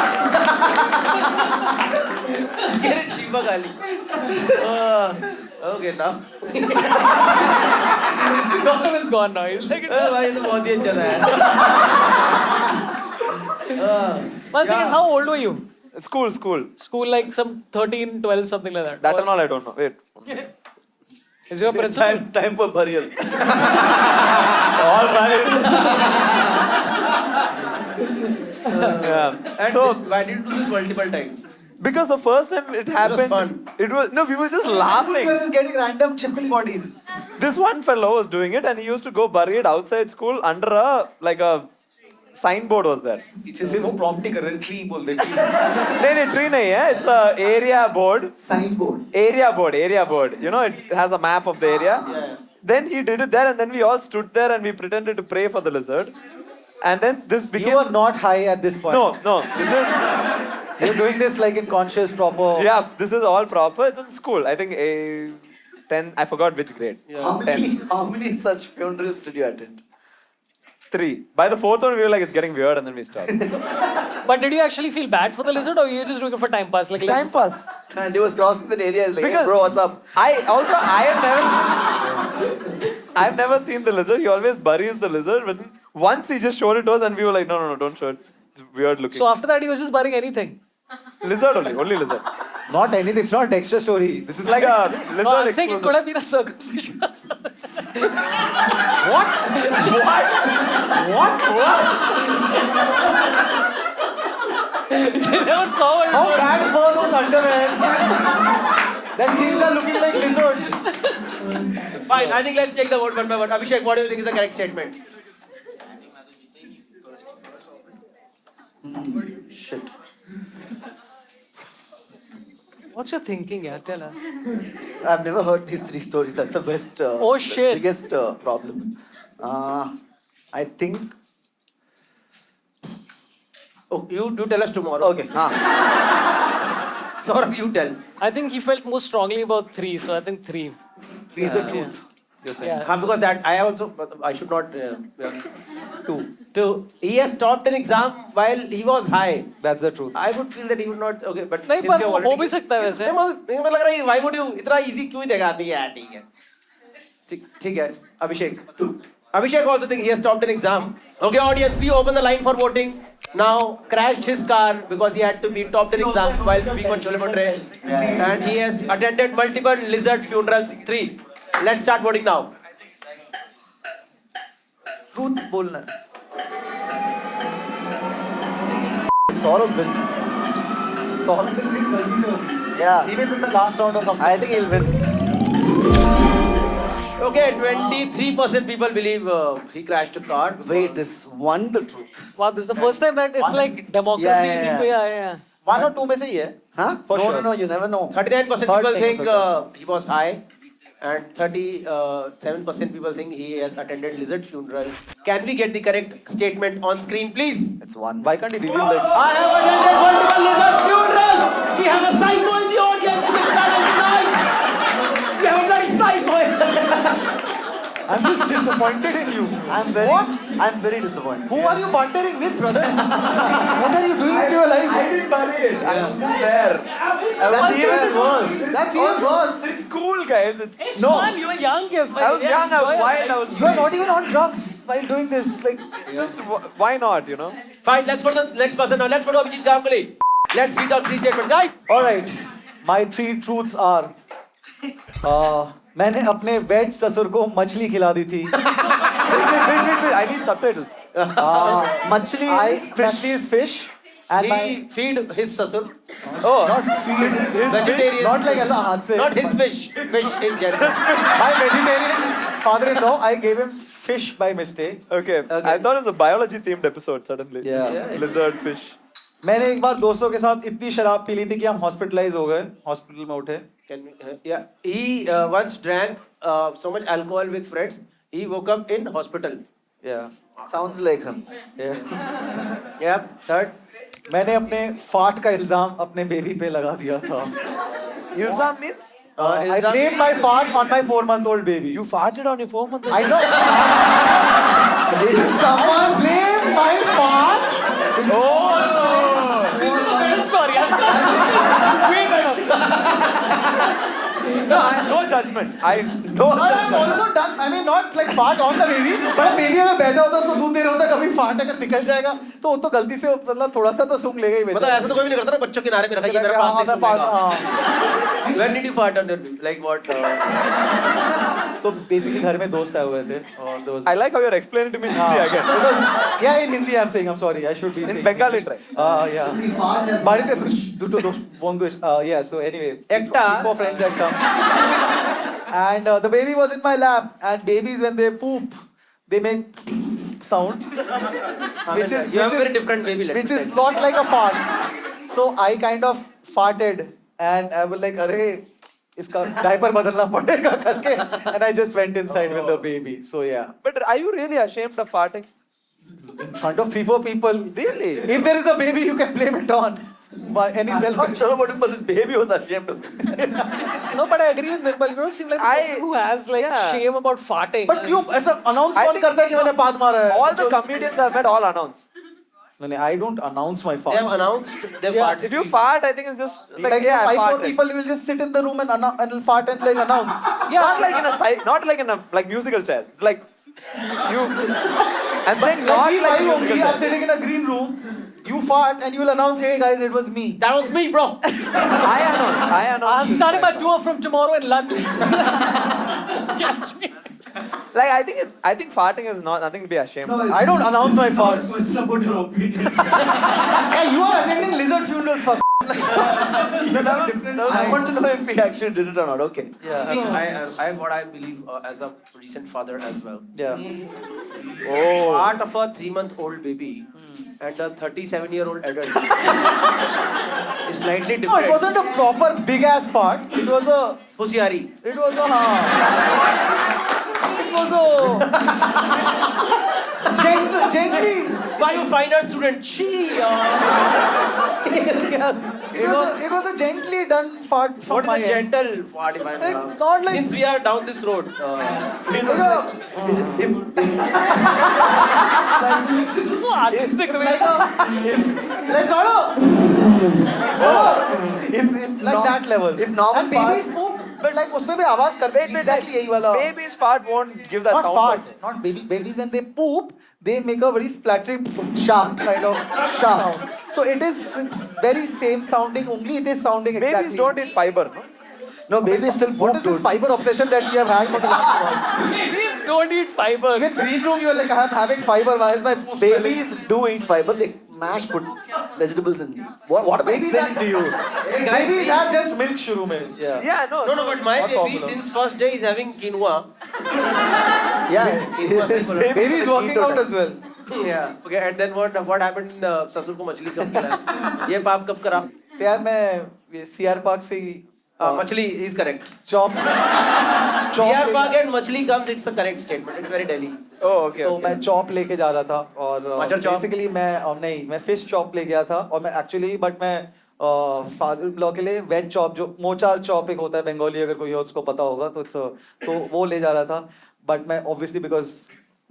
get it, Chiba Gali. Okay, now. Gaurav is gone now. He's like, भाई ये तो बहुत ही अच्छा था यार. one second, how old were you? School. School like some 13, 12, something like that. That and all I don't know. Wait. Is your principal? Time for burial. All right. Yeah. And So why did you do this multiple times? because the first time it happened, fun. it was no, we were just He laughing. was just getting random chipping bodies. This one fellow was doing it, and he used to go bury it outside school under a signboard was there. जिसे वो prompt ही कर रहे हैं, tree बोल दे. No, tree nahi hai. It's a area board. Signboard. Area board. You know, it has a map of the area. Yeah. Then he did it there, and then we all stood there and we pretended to pray for the lizard. And then this became. You were not high at this point. No. This is. You're doing this like in conscious, proper. Yeah, this is all proper. It's in school. I think 10. I forgot which grade. How many such funerals did you attend? 3. By the 4th one, we were like, it's getting weird, and then we stopped. But did you actually feel bad for the lizard, or you were just doing it for time pass? Like Time let's- pass. And they was crossing the area. Like, hey, Because- bro, what's up? I've never seen the lizard. He always buries the lizard. But once he just showed it to us, and we were like, no, don't show it. It's weird looking. So after that, he was just burying anything. Lizard only lizard. Not anything. It's not a Dexter story. This is It's like a lizard No, I'm saying it explosive. could have been a circumcision. They never saw it. How bad were those underwears? That things are looking like lizards. Fine, I think let's take the vote one by one. Abhishek, what do you think is the correct statement? Shit. What's your thinking, yeah? Tell us. I've never heard these 3 stories. That's the best. Oh, shit. The biggest problem. I think. Oh, you tell us tomorrow. Okay. Saurabh, you tell. I think he felt more strongly about 3, so I think 3. 3 is the truth. You're saying. Yeah. Because that I should not. 2. He has topped an exam while he was high. That's the truth. I would feel that he would not. Okay, but नहीं, since पर you have वो already. हो भी सकता है वैसे। नहीं, मुझे लग रहा है why would you इतना easy क्यों ही देगा आदमी यार ठीक है। ठीक है अभिषेक Abhishek also thinks he has topped an exam. Okay, audience, we open the line for voting. Now, crashed his car because he had to be topped an exam while being on Chole Bhature. And he has attended multiple lizard funerals. 3. Let's start voting now. Truth बोलना। Saurabh wins. Saurabh will win जल्दी से होगी। Yeah. Even in the last round or something. I think he'll win. Okay, 23% people believe he crashed a car. Wait, is one the truth? Wow, this is the first time that it's like democracy is in yeah. 1 or 2 में से ही है। Huh? For no, sure. no, you never know. 39% Third people thing think also. he was high. And 37% people think he has attended lizard funeral. Can we get the correct statement on screen, please? It's one. Why can't he reveal that? I have attended multiple lizard funeral. We have a psycho in the audience in the panel tonight. We have a bloody psycho. I'm just disappointed in you. I'm very disappointed. Who are you partnering with, brother? What are you doing with your life? I didn't buy it. I was just there. That's even worse. That's even worse. It's cool, guys. It's No. fun. You were young. I was young, I was wild, I was You are free. not even on drugs while doing this. Like, Just why not, you know? Fine, let's go to the next person now. Let's go to Abhijit Ganguly. Let's read out 3 statements, guys. all right. My 3 truths are. मैंने अपने veg ससुर को मछली खिला दी थी. Wait. I need subtitles. Machli Machli is fish. And He feed his sasur. Oh, not feed. Vegetarian. Not like ऐसा हाथ से. Not his fish. Fish in general. My vegetarian father-in-law, I gave him fish by mistake. okay. I thought it was a biology-themed episode suddenly. Yeah. Lizard, fish. मैंने एक बार दोस्तों के साथ इतनी शराब पी ली थी कि हम हॉस्पिटलाइज हो गए, हॉस्पिटल में उठे. Can we, yeah. He once drank so much alcohol with friends. He woke up in hospital. Yeah. sounds like him. Yeah. Third. मैंने अपने फाट का इल्जाम अपने बेबी पे लगा दिया था. Ilzam means? I blamed my fart on my 4-month-old baby. You farted on your 4-month-old? I know. Someone blamed my fart. This is a better story. I'm sorry. This is way better. No, no judgment. But I've also done, I mean not like fart on the baby, but baby अगर बैठा होता है उसको दूध दे रहा होता है, कभी fart अगर निकल जाएगा तो वो तो गलती से मतलब थोड़ा सा तो सूंघ लेगा ही मतलब बेचारा. ऐसा तो कोई भी नहीं करता ना बच्चों के नारे पे रखा ये मेरा पाप नहीं सुनेगा. हाँ. When did you fart on your baby? Like what? तो basically घर में दोस्त आए हुए थे और those. I like how you're explaining to me in Hindi again. Because, yeah, in Hindi I'm saying, I'm sorry, I should be saying. In Bengali, try. Yeah. বাড়িতে দুটো বন্ধু yeah, so anyway. একটা. 4 friends had come. And the baby was in my lap, and babies when they poop, they make sound, which is you have a very different baby. Let which me is tell you. not like a fart. So I kind of farted, and I was like, "अरे, इसका diaper बदलना पड़ेगा करके," and I just went inside with the baby. So yeah, But are you really ashamed of farting? in front of 3-4 people. Really? If there is a baby, you can blame it on. By any I'm self. not sure about him, but his baby was ashamed of him. No, but I agree with Nirmal. You don't seem like a person who has like shame about farting. But क्यों ऐसा announce I कौन think करता है कि मैंने पाद मारा है? All the comedians I've met all announce. No, I don't announce my They farts. have announced their farts. If you fart, I think it's just Like yeah, I 5-4 farted. people will just sit in the room and will fart and like announce. Yeah, not like in a like musical chair. It's like you. I'm saying Like not we like 5 musical only are chairs. sitting in a green room. You fart and you will announce, "Hey guys, it was me." That was me, bro. I announce. I'm starting my tour from tomorrow in London. Catch me. Like I think farting is not nothing to be ashamed of. I don't announce my farts. Yeah, you are attending lizard funerals for. I want to know if he actually did it or not. Okay. Yeah. I what I believe as a recent father as well. Yeah. Fart of a 3-month-old baby and a 37-year-old adult is slightly No, different. it wasn't a proper big ass fart. It was a. Pusiari. It was a. It was a. Gently. Why you fine art student? She. It was a gently done fart from What is my a end. gentle fart? If I'm Like, asked? not like- Since we are down this road. This is so artistic. the way- Like not a, like that level. if normal and babies farts- poop, but like उसमें भी आवाज करते हैं exactly यही वाला. Baby's fart won't give that Not sound. fart, not babies when they poop, they make a very splattery sharp kind of sound. So it is very same sounding. Only it is sounding Babies exactly. don't eat fiber, no? No, babies still poop, What is this dude. fiber obsession that we have had for the last 2 months? Babies don't eat fiber. Even green room, you are like, I'm having fiber. Why is my poop smelling? Babies do eat fiber. They mash put vegetables in. What am I Babies explaining to you? Babies have just milk shuru mein. Yeah. Yeah, no. No, but my Not baby formula. since first day is having quinoa. Yeah. Babies working out as well. Yeah. Okay. And then what happened? ससुर को मछली कब खिलाया? ये पाप कब करा? तो यार मैं CR Park से मछली is correct. Chop CR Park and मछली comes. It's a correct statement. It's very Delhi. Oh, okay. तो okay. मैं चॉप लेके जा रहा था और मटर चॉप? बेसिकली मैं फिश चॉप ले गया था और मैं एक्चुअली बट मैं फादर ब्लॉक के लिए वेज चॉप जो मोचार चॉप एक होता है बंगाली अगर कोई हो उसको पता होगा तो तो वो ले जा रहा था बट मैं ऑब्वियसली बिकॉज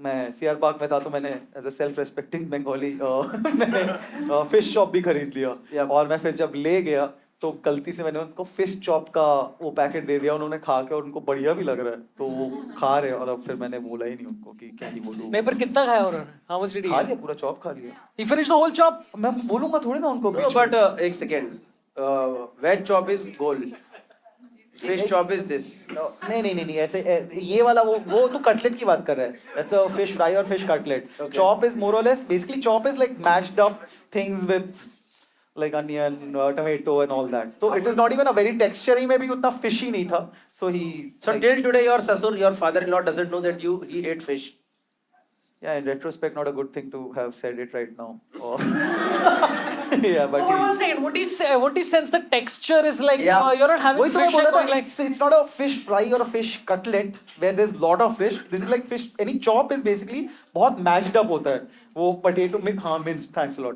मैं CR Park में था तो मैंने as a self respecting Bengali मैंने फिश चॉप भी खरीद लिया और मैं फिर जब ले गया तो गलती से मैंने उनको फिश चॉप का वो पैकेट दे दिया उन्होंने खा के और उनको बढ़िया भी लग रहा है तो वो खा रहे और अब फिर मैंने बोला ही नहीं उनको कि क्या ही बोलूं नहीं पर कितना खाया उन्होंने? How much did he खा eat? लिया पूरा चॉप खा लिया He finished the whole chop. मैं बोलूंगा थोड़ी ना उनको No, बीच but में एक second. Veg chop is gold. Fish chop is this. नहीं ऐसे ये वाला वो तो कटलेट की बात कर रहा है दैट्स अ फिश फ्राई और fish cutlet chop is more और less basically chop is like mashed up things with like onion, tomato and all that. So it is not even a very texture में भी उतना fishy नहीं था. So he. So till today, your sasur, your father-in-law doesn't know that he ate fish. Yeah, in retrospect, not a good thing to have said it right now. Yeah, but. But one second, what he sense the texture is like? Yeah. You're not having वही तो मैं fish बोला था, like it's not a fish fry or a fish cutlet where there's lot of fish. This is like fish. Any chop is basically बहुत mashed up होता है. वो potato mince, thanks a lot.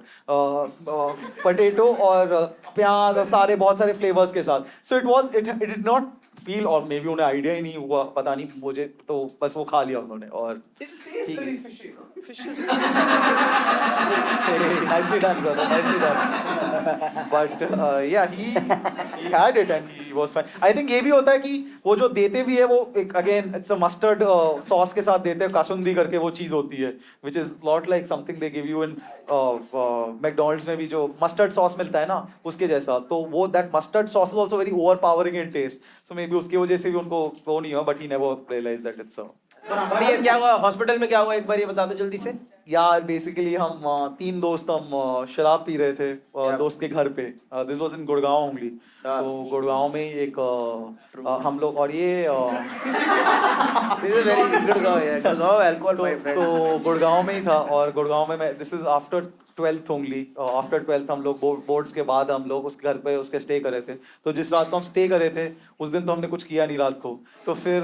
Potato और प्याज और सारे बहुत सारे flavors के साथ. So it did not feel or maybe उन्हें idea ही नहीं हुआ पता नहीं मुझे तो बस वो खा लिया उन्होंने और. It tastes very fishy, no? Fishy. Nicely done, brother. Nicely done. But yeah, he had it and he was fine. I think ये भी होता है कि वो जो देते भी है वो एक again it's a mustard sauce के साथ देते हैं कासुंदी करके वो चीज़ होती है which is lot like something they give you in McDonald's में भी जो mustard sauce मिलता है ना उसके जैसा तो वो that mustard sauce is also very overpowering in taste. So maybe उसकी वजह से भी उनको वो नहीं हुआ but he never realized that it's a और ये क्या हुआ हॉस्पिटल में क्या हुआ एक बार ये बता दो जल्दी से. यार बेसिकली हम 3 दोस्त हम शराब पी रहे थे दोस्त के घर पे this was in Gurgaon only तो गुड़गांव में एक हम लोग और ये This is very गुड़गांव है गुड़गांव alcohol my friend. तो गुड़गांव में ही था और गुड़गांव में मैं this is after 12th only after 12th हम लोग बोर्ड्स के बाद हम लोग उसके घर पे उसके स्टे कर रहे थे तो जिस रात को हम स्टे कर रहे थे उस दिन तो हमने कुछ किया नहीं रात को तो फिर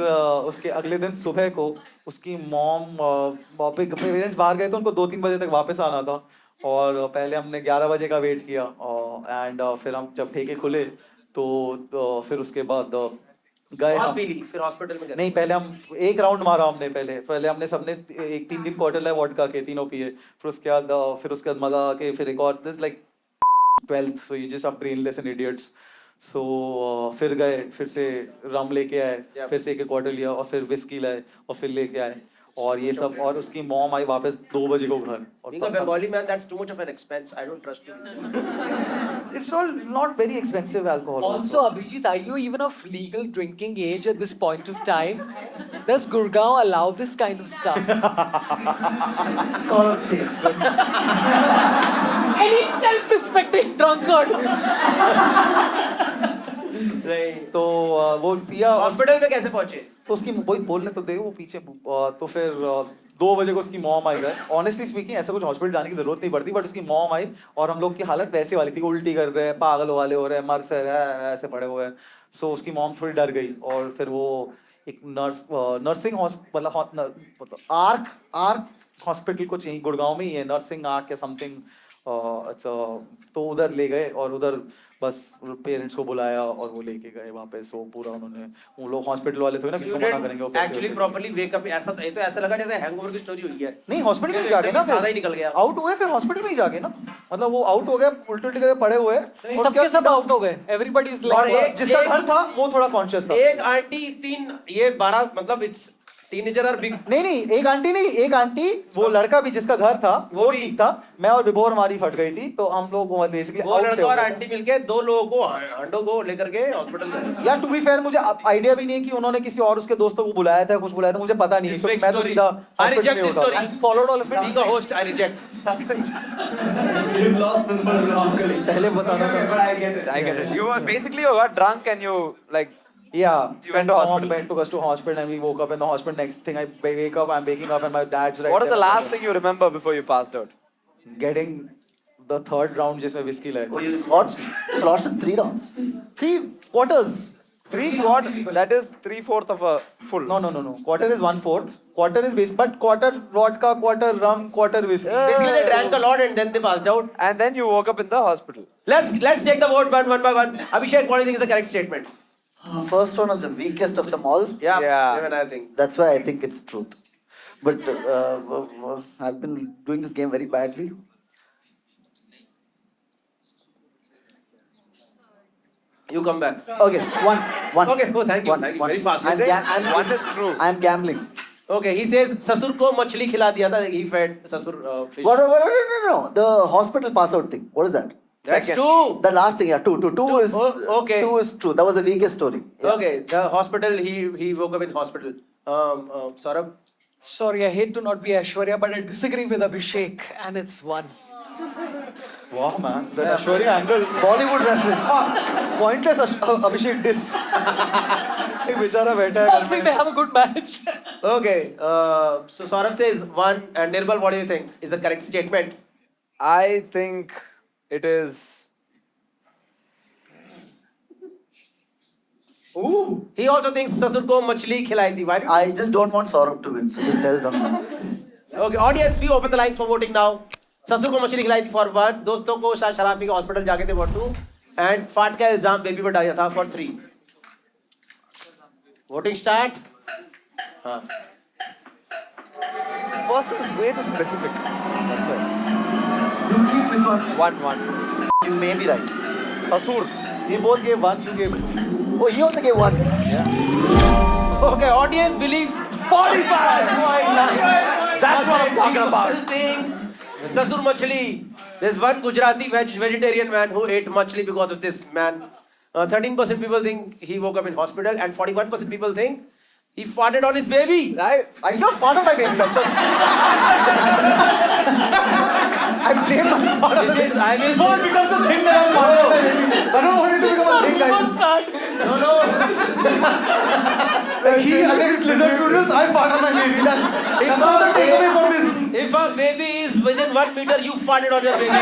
उसके अगले दिन सुबह को उसकी मॉम पेरेंट्स बाहर गए तो उनको 2-3 बजे तक वापस आना था और पहले हमने 11 बजे का वेट किया एंड फिर हम जब ठेके खुले तो फिर उसके बाद गए आप हम पी ली फिर हॉस्पिटल में नहीं पहले हम एक राउंड मारा हमने पहले हमने सबने 3 दिन क्वार्टर है वोडका के तीनों पिए फिर उसके बाद मजा आके फिर एक और this like 12th so you just are brainless and idiots so फिर गए फिर से रम लेके आए फिर से एक क्वार्टर लिया और फिर विस्की लाए और फिर लेके आए और ये सब और उसकी मॉम आई वापस 2 बजे को घर और Being a Bengali man, that's too much of an expense. I don't trust you. it's all not very expensive alcohol Also, Abhijit, are you even of legal drinking age at this point of time? Does Gurgaon allow this kind of stuff? Any self-respecting drunkard? तो वो पिया hospital में कैसे पहुंचे? तो उसकी वही बोलने तो दे वो पीछे तो फिर 2 बजे को उसकी मॉम आई गए ऑनेस्टली स्पीकिंग ऐसा कुछ हॉस्पिटल जाने की जरूरत नहीं पड़ती बट उसकी मॉम आई और हम लोग की हालत वैसे वाली थी उल्टी कर रहे हैं पागल वाले हो रहे हैं मर से रहे ऐसे पड़े हुए हैं सो उसकी मॉम थोड़ी डर गई और फिर वो एक नर्सिंग मतलब आर्क हॉस्पिटल को चाहिए गुड़गांव में ही है नर्सिंग आर्क या समथिंग तो उधर ले गए और उधर बस पेरेंट्स को बुलाया और वो लेके गए वहाँ पे. सो पूरा उन्होंने, वो लोग हॉस्पिटल वाले थे ना, किसको मना करेंगे वो पैसे एक्चुअली वैसे. Properly wake up. ऐसा ये तो ऐसा लगा जैसे हैंगओवर की स्टोरी हुई है. नहीं हॉस्पिटल में जाके ना, सादा ही निकल गया. आउट हुए फिर हॉस्पिटल में ही जाके ना, मतलब वो आउट हो गए, उल्टे उल्टे करके पड़े हुए. सबके सब आउट हो गए. एवरीबॉडी इज और लाइक एक जिसका घर था वो थोड़ा कॉन्शियस था. एक आंटी 3 ये 12 मतलब इट्स टीनेजर आर बिग. नहीं एक आंटी नहीं, एक आंटी, वो लड़का भी जिसका घर था वो भी- ठीक था. मैं और विभोर हमारी फट गई थी, तो हम लोग बेसिकली वो लड़का और आंटी मिलके 2 लोगों को हांडो को लेकर के हॉस्पिटल गए. यार टू बी फेयर मुझे आइडिया भी नहीं है कि उन्होंने किसी और उसके दोस्तों को बुलाया था, कुछ बुलाया था, मुझे पता नहीं है. Fake मैं तो story. सीधा I hospital reject में this होता. story. Followed all of it. Being a host, I reject. पहले बताना था. I get it. You were basically you got drunk and you like. Yeah, You friends went to from hospital. home took us to hospital and we woke up in the hospital. Next thing I'm waking up and my dad's right What is the there. last thing you remember before you passed out? Getting the third round जिसमें whiskey लाए. Oh, you lost in 3 rounds. 3 quarters. 3 quart. That is 3/4 of a full. No. Quarter is 1/4. Quarter is base, but quarter vodka, quarter rum, quarter whiskey. Basically they drank a lot and then they passed out. And then you woke up in the hospital. Let's take the vote one by one. Abhishek, what do you think is the correct statement? First one was the weakest of them all. Yeah. Yeah. Even I think. That's why I think it's truth. But I've been doing this game very badly. You come back. Okay, one. Okay, oh, thank you. One. Very fast. One is true. I'm gambling. Okay, he says ससुर को मछली खिला दिया था. He fed ससुर fish. What? No. The hospital pass out thing. What is that? That's Second. 2. The last thing, yeah, two is okay. 2 is true. That was the weakest story. Yeah. Okay, the hospital. He woke up in hospital. Saurabh. Sorry, I hate to not be Aishwarya, but I disagree with Abhishek, and it's 1. Wow, man. The Aishwarya angle. Bollywood reference. Pointless Abhishek diss. एक बेचारा बैठा है I'm घर saying में. they have a good match. Okay, so Saurabh says 1, and Nirbal, what do you think is the correct statement? I think it is. Ooh. He also thinks ससुर को मछली खिलाई थी. Why? I just don't want Saurabh to win, so just tell them. Okay, audience, we open the lines for voting now. ससुर को मछली खिलाई थी for 1, दोस्तों को शायद शराब पी के हॉस्पिटल जाके थे for 2, and फाट का इल्जाम बेबी पर डाला था for 3. Voting start. हाँ. First one is way too specific. That's why. You keep with one. 1-1. You may be right. Sasur. They both gave 1, you gave 2. Oh, he also gave 1. Okay, audience believes 45.9. That's what I'm talking about. Think ससुर मछली. There's one Gujarati vegetarian man who ate machli because of this man. 13% people think he woke up in hospital, and 41% people think he farted on his baby. Right? I did not fart on my baby. I blame my father. This is, I will Before it becomes a thing that I'm farting on my baby. I don't want it to become a thing, guys. Start. no. Like he under his lizard funerals, I fart on my baby. That's not the takeaway for this. If a baby is within 1 meter, you farted on your baby.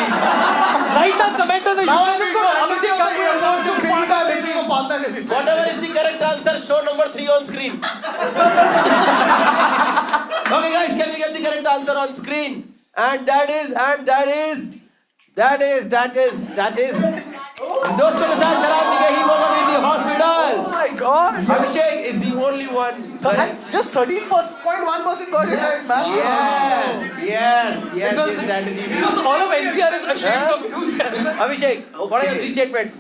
Write a comment on the Now I'm YouTube just video. going to Abhishek, understand the emotion to fart on my baby को फाड़ता है baby. Whatever is the correct answer, show number 3 on screen. Okay, guys, can we get the correct answer on screen? And that is. दोस्तों के साथ शराब P के he woke up in the hospital. Oh my god. Abhishek is the only one. Just 13.1% got it right, man. Yes. Because, this strategy. because all of NCR is ashamed of you. Abhishek, what are your 3 statements?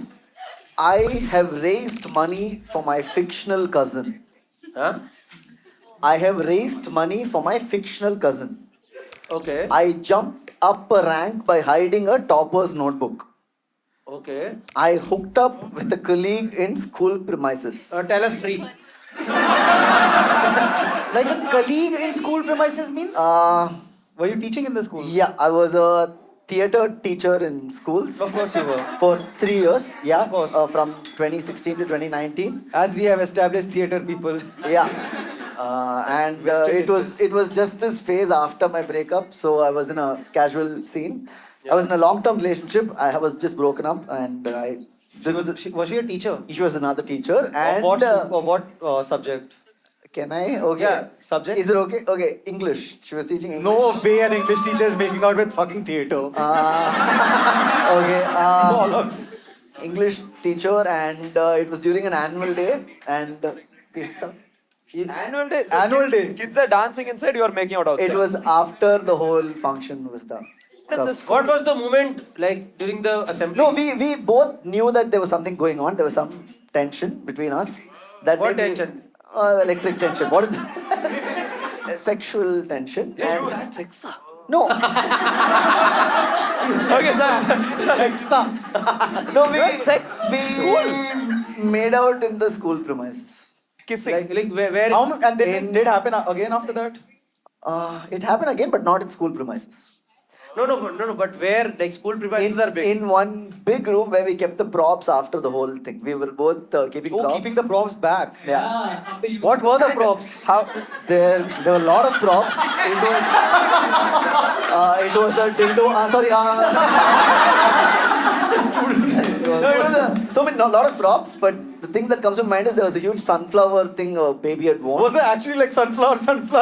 I have raised money for my fictional cousin. Huh? I have raised money for my fictional cousin. Okay. I jumped up a rank by hiding a topper's notebook. Okay. I hooked up with a colleague in school premises. Tell us 3. Like a colleague in school premises means? Were you teaching in the school? Yeah, I was a theater teacher in schools. Of course you were. For 3 years, yeah. Of course. From 2016 to 2019. As we have established theater people. Yeah. And it was just this phase after my breakup, so I was in a casual scene. I was in a long-term relationship. I was just broken up, and Was she a teacher? she was another teacher. And Of what subject? Can I? Okay. Yeah, subject? Is it okay? Okay, English. She was teaching English. No way an English teacher is making out with fucking theatre. Okay. Bollocks. English teacher, and it was during an annual day, and Annual day. Annual day. Kids are dancing inside. You are making out outside. it was after the whole function was done. What was the moment like during the assembly? No, we both knew that there was something going on. There was some tension between us. That What day we- tension? Electric tension. What is it? Sexual tension. Yeah, you And- had sex. No, Okay, sir. no, sex? we made out in the school premises. Kissing. Like where? How m- and then did it happen again after that? It happened again, but not in school premises. No. But where? Like school premises are big. In one big room where we kept the props after the whole thing. We were both keeping Oh, props. keeping the props back. Yeah. After you What were the props? How there were a lot of props. It was a dildo. Sorry. No, it was a lot of props. But the thing that comes to mind is there was a huge sunflower thing a baby had worn. Was it actually like sunflower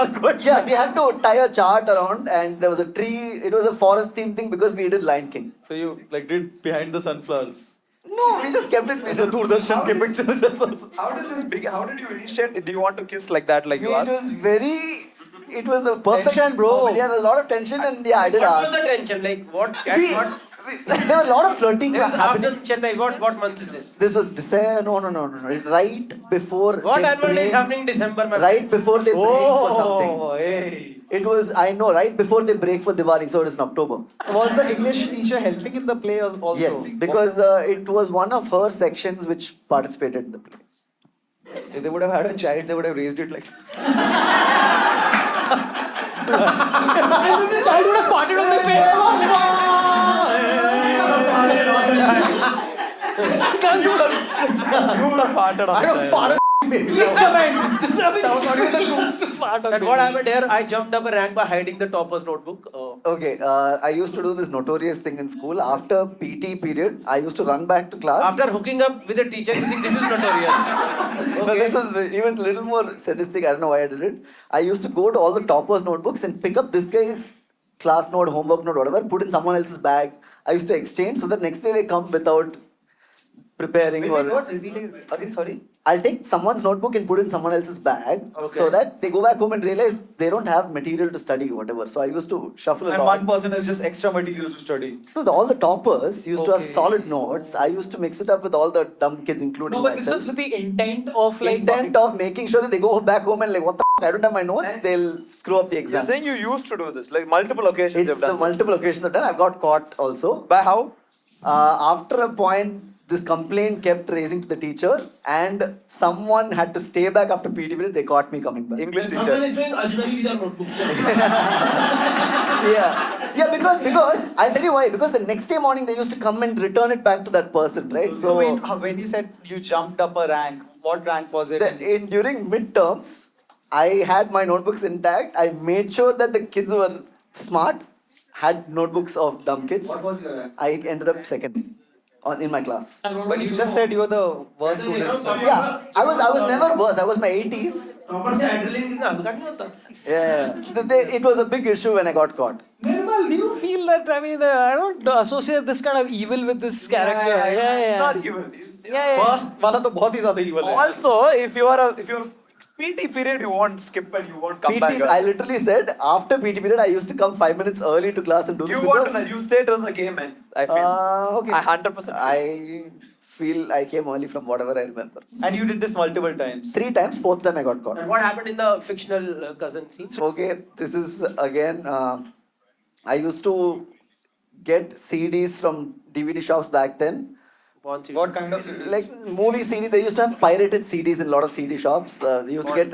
going? Yeah, we had to tie a chart around, and there was a tree. It was a forest theme thing because we did Lion King. So you like did behind the sunflowers. No, we just kept it. It's a Doordarshan ke pictures just also. How did this begin? How did you initiate? Do you want to kiss like that, like you It asked? was very. It was a perfect Tension, bro. moment. Yeah, there was a lot of tension, and yeah, I did What ask. was the tension? Like what? We- there were a lot of flirting There was happening. after Chennai. What month is this? This was December. No. Right before. What they annual day is break- happening in December, my Right before they break for something. Oh, hey. It was, I know, right before they break for Diwali, so it is in October. Was the English teacher helping in the play also? Yes, because it was one of her sections which participated in the play. If they would have had a child, they would have raised it like. And then the child would have farted on their face. You would have farted on the child. Please comment. This is Abhishek. To fart on And baby. what happened here? I jumped up a rank by hiding the topper's notebook. Okay, I used to do this notorious thing in school. After PT period, I used to run back to class. After hooking up with a teacher, you think this is notorious? No, this was even a little more sadistic. I don't know why I did it. I used to go to all the toppers' notebooks and pick up this guy's class note, homework note, whatever, put in someone else's bag. I used to exchange so that next day they come without preparing again, sorry. I'll take someone's notebook and put in someone else's bag so that they go back home and realize they don't have material to study, whatever. So I used to shuffle And along. one person has just extra materials to study. No, all the toppers used to have Okay. solid notes. I used to mix it up with all the dumb kids, including No, but this myself. was with the intent of like. Intent of making sure that they go back home and like, what the f***, I don't have my notes, they'll screw up the You're exam. saying you used to do this, like multiple occasions It's you've the done this. multiple occasions I've done. I've got caught also. By how? After a point, this complaint kept raising to the teacher, and someone had to stay back after PT period. They caught me coming back. English teacher. doing Ajnari with our notebook. Yeah, because I'll tell you why. Because the next day morning they used to come and return it back to that person, right? So wait, when you said you jumped up a rank, what rank was it? During midterms, I had my notebooks intact. I made sure that the kids who were smart had notebooks of dumb kids. What was your rank? I ended up second in my class. But you just said you were the worst student. Yeah, I was never worse. I was my 80s. Topper से adrenaline कितना हल्का नहीं होता? Yeah, it was a big issue when I got caught. Nirmal, do you feel that? I mean, I don't associate this kind of evil with this character. Yeah. It's not evil. Yeah. First वाला तो बहुत ही ज़्यादा evil है. Also, if you're PT period, you won't skip and you won't come back. I literally said after PT period, I used to come 5 minutes early to class and do this You because won't. You stay till the game ends. I feel. okay. I 100%. I feel I came early from whatever I remember. And you did this multiple times. 3 times, 4th time I got caught. And what happened in the fictional cousin scene? Okay, this is again. I used to get CDs from DVD shops back then. What kind of CD? Like movie CDs, they used to have pirated CDs in a lot of CD shops. They used to get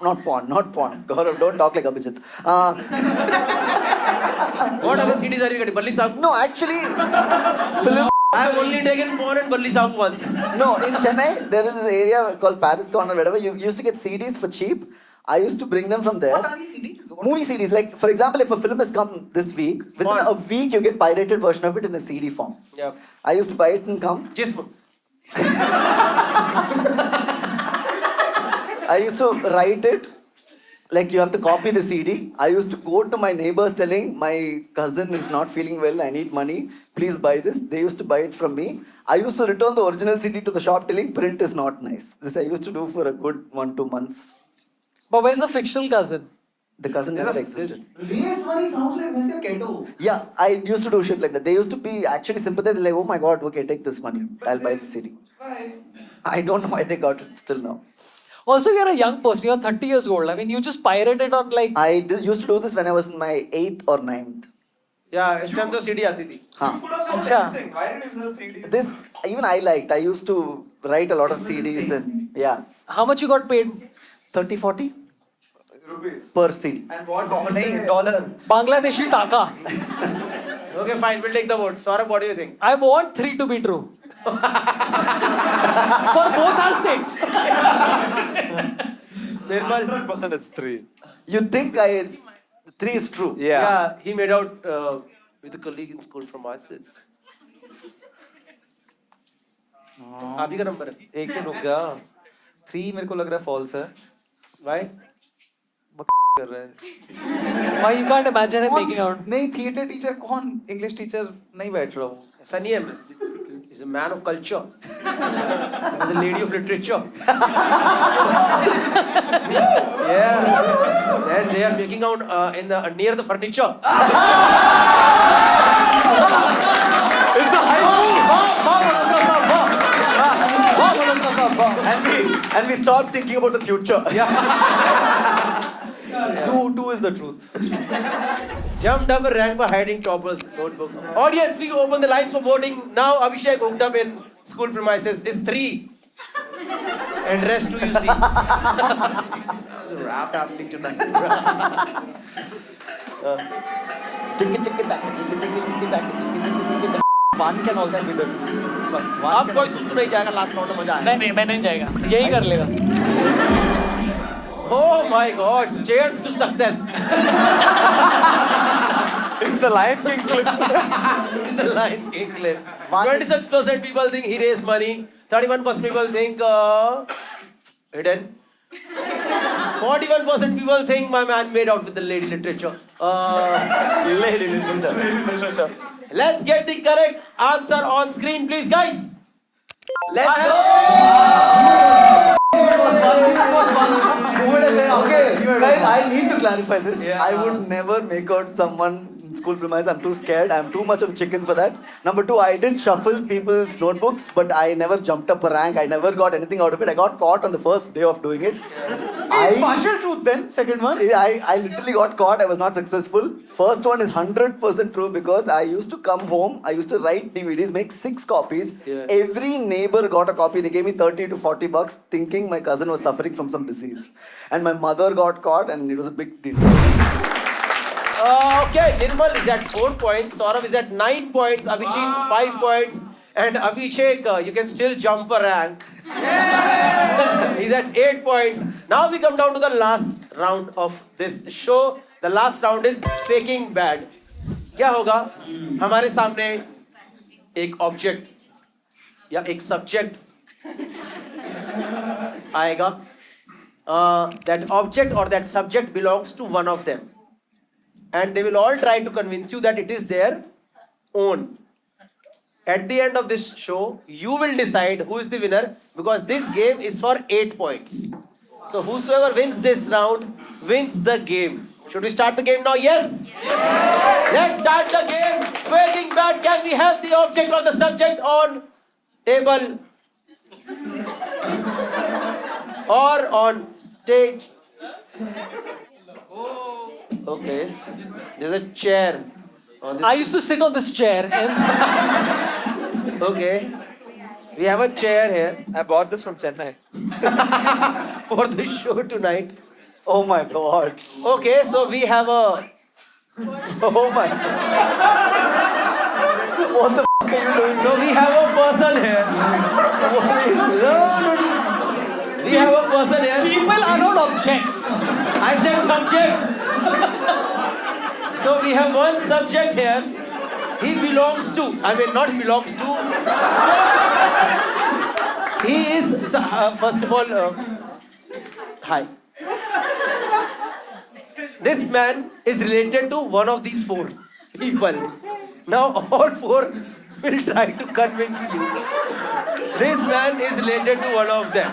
not porn. Gaurav, don't talk like Abhijit. What other CDs are you getting? Balli Sagu? No, actually, film. I have only taken porn and Balli Sagu once. No, in Chennai, there is this area called Paris Corner, whatever. You used to get CDs for cheap. I used to bring them from there. What are these CDs? Movie CDs. Like, for example, if a film has come this week, within What? a week you get pirated version of it in a CD form. Yeah. I used to buy it and come. Jism. I used to write it. Like you have to copy the CD. I used to go to my neighbors telling my cousin is not feeling well. I need money. Please buy this. They used to buy it from me. I used to return the original CD to the shop telling print is not nice. This I used to do for a good 1-2 months. But where's the fictional cousin? The cousin never existed. Waste money sounds like Mr. Keto. Yeah, I used to do shit like that. They used to be actually sympathetic, like, oh my god, okay, take this money. I'll buy the CD. I don't know why they got it still now. Also, you're a young person. You're 30 years old. I mean, you just pirated on like. Used to do this when I was in my 8th or 9th. Yeah, इस time तो CD आती थी. Huh. अच्छा. Why did you sell CD? This, even I liked. I used to write a lot of CDs and yeah. How much you got paid? 30-40 Rupees. per CD. And what bombs? $1. Bangladeshi taka. Okay, fine. We'll take the vote. Saurabh, what do you think? I want 3 to be true. For both our sakes. Nirmal. 100% it's 3. You think 3 is true? Yeah, he made out with a colleague in school from ISIS. आप ही का number है. एक से रुक जा. 3 मेरे को लग रहा है false है. Why? कर रहा है. Why you can't imagine him making out? नहीं थिएटर टीचर कौन इंग्लिश टीचर नहीं बैठ रहा हूँ. ऐसा नहीं है. He's a man of culture. He's a lady of literature. Yeah. And they are making out near the furniture. It's a high And we stopped thinking about the future. Two is the truth. Jumped up a rank by hiding toppers notebook. Audience, we open the lines for voting. Now Abhishek hooked up in school premises is 3. And rest 2 you see. Rap happening tonight. One can also be the truth. अब कोई सुसु नहीं जाएगा last round में मजा आएगा. नहीं, मैं नहीं जाएगा. यही कर लेगा. Oh my God! Cheers to success. It's the Lion King clip. It's the Lion King clip. 26% people think he raised money. 31% people think hidden. 41% people think my man made out with the lady literature. Lady literature. Let's get the correct answer on screen, please, guys. Let's go. Okay, guys, I need to clarify this. Yeah. I would never make out someone in school premise. I'm too scared. I'm too much of a chicken for that. Number 2, I did shuffle people's notebooks, but I never jumped up a rank. I never got anything out of it. I got caught on the first day of doing it. Partial truth then, second one. I literally got caught. I was not successful. First one is 100% true because I used to come home. I used to write DVDs, make 6 copies. Yeah. Every neighbor got a copy. They gave me 30 to 40 bucks thinking my cousin was suffering from some disease. And my mother got caught and it was a big deal. Okay, Nirmal is at 4 points. Saurabh is at 9 points. Abhijit 5 points. And Abhishek, you can still jump a rank. He's at 8 points. Now we come down to the last round of this show. The last round is faking bad. क्या होगा? हमारे सामने एक object या एक subject आएगा. That object or that subject belongs to one of them. And they will all try to convince you that it is their own. At the end of this show, you will decide who is the winner because this game is for 8 points. So whosoever wins this round wins the game. Should we start the game now? Yes? Let's start the game. Faking bad. Can we have the object or the subject on table? Or on stage? Okay. There's a chair. On this. I used to sit on this chair and Okay. We have a chair here I bought this from Chennai. for the show tonight. Oh my god. Okay, so we have a. Oh my. What the f are you doing? So we have a person here. No. We have a person here. people are not objects. I said subject. So we have one subject here. He belongs to. I mean, not belongs to. He is. First of all. Hi. This man is related to one of these 4 people. Now all 4 will try to convince you. This man is related to one of them.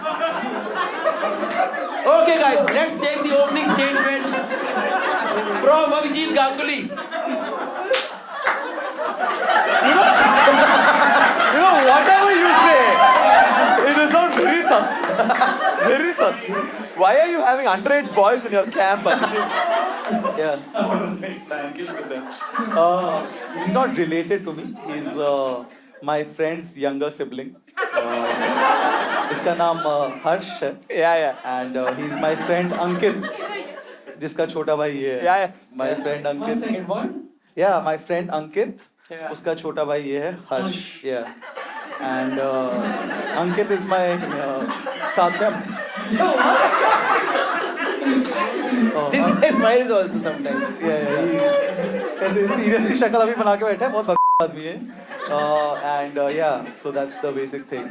Okay guys, let's take the opening statement from Abhijit Ganguly. You know, whatever you say, it will sound very sus. Very sus. Why are you having underage boys in your camp, Abhishek? Yeah. He's not related to me. He's my friend's younger sibling. इसका नाम हर्ष है. Yeah. And he's my friend Ankit, जिसका छोटा भाई ये है. Yeah. My friend Ankit. Second one. Yeah, my friend Ankit. Yeah. उसका छोटा भाई ये है हर्ष. Yeah. And Ankit is my साथ में. This guy smiles also sometimes. ऐसे सीरियसली शक्ल अभी बना के बैठा है, बहुत बकवास आदमी है. And yeah, so that's the basic thing.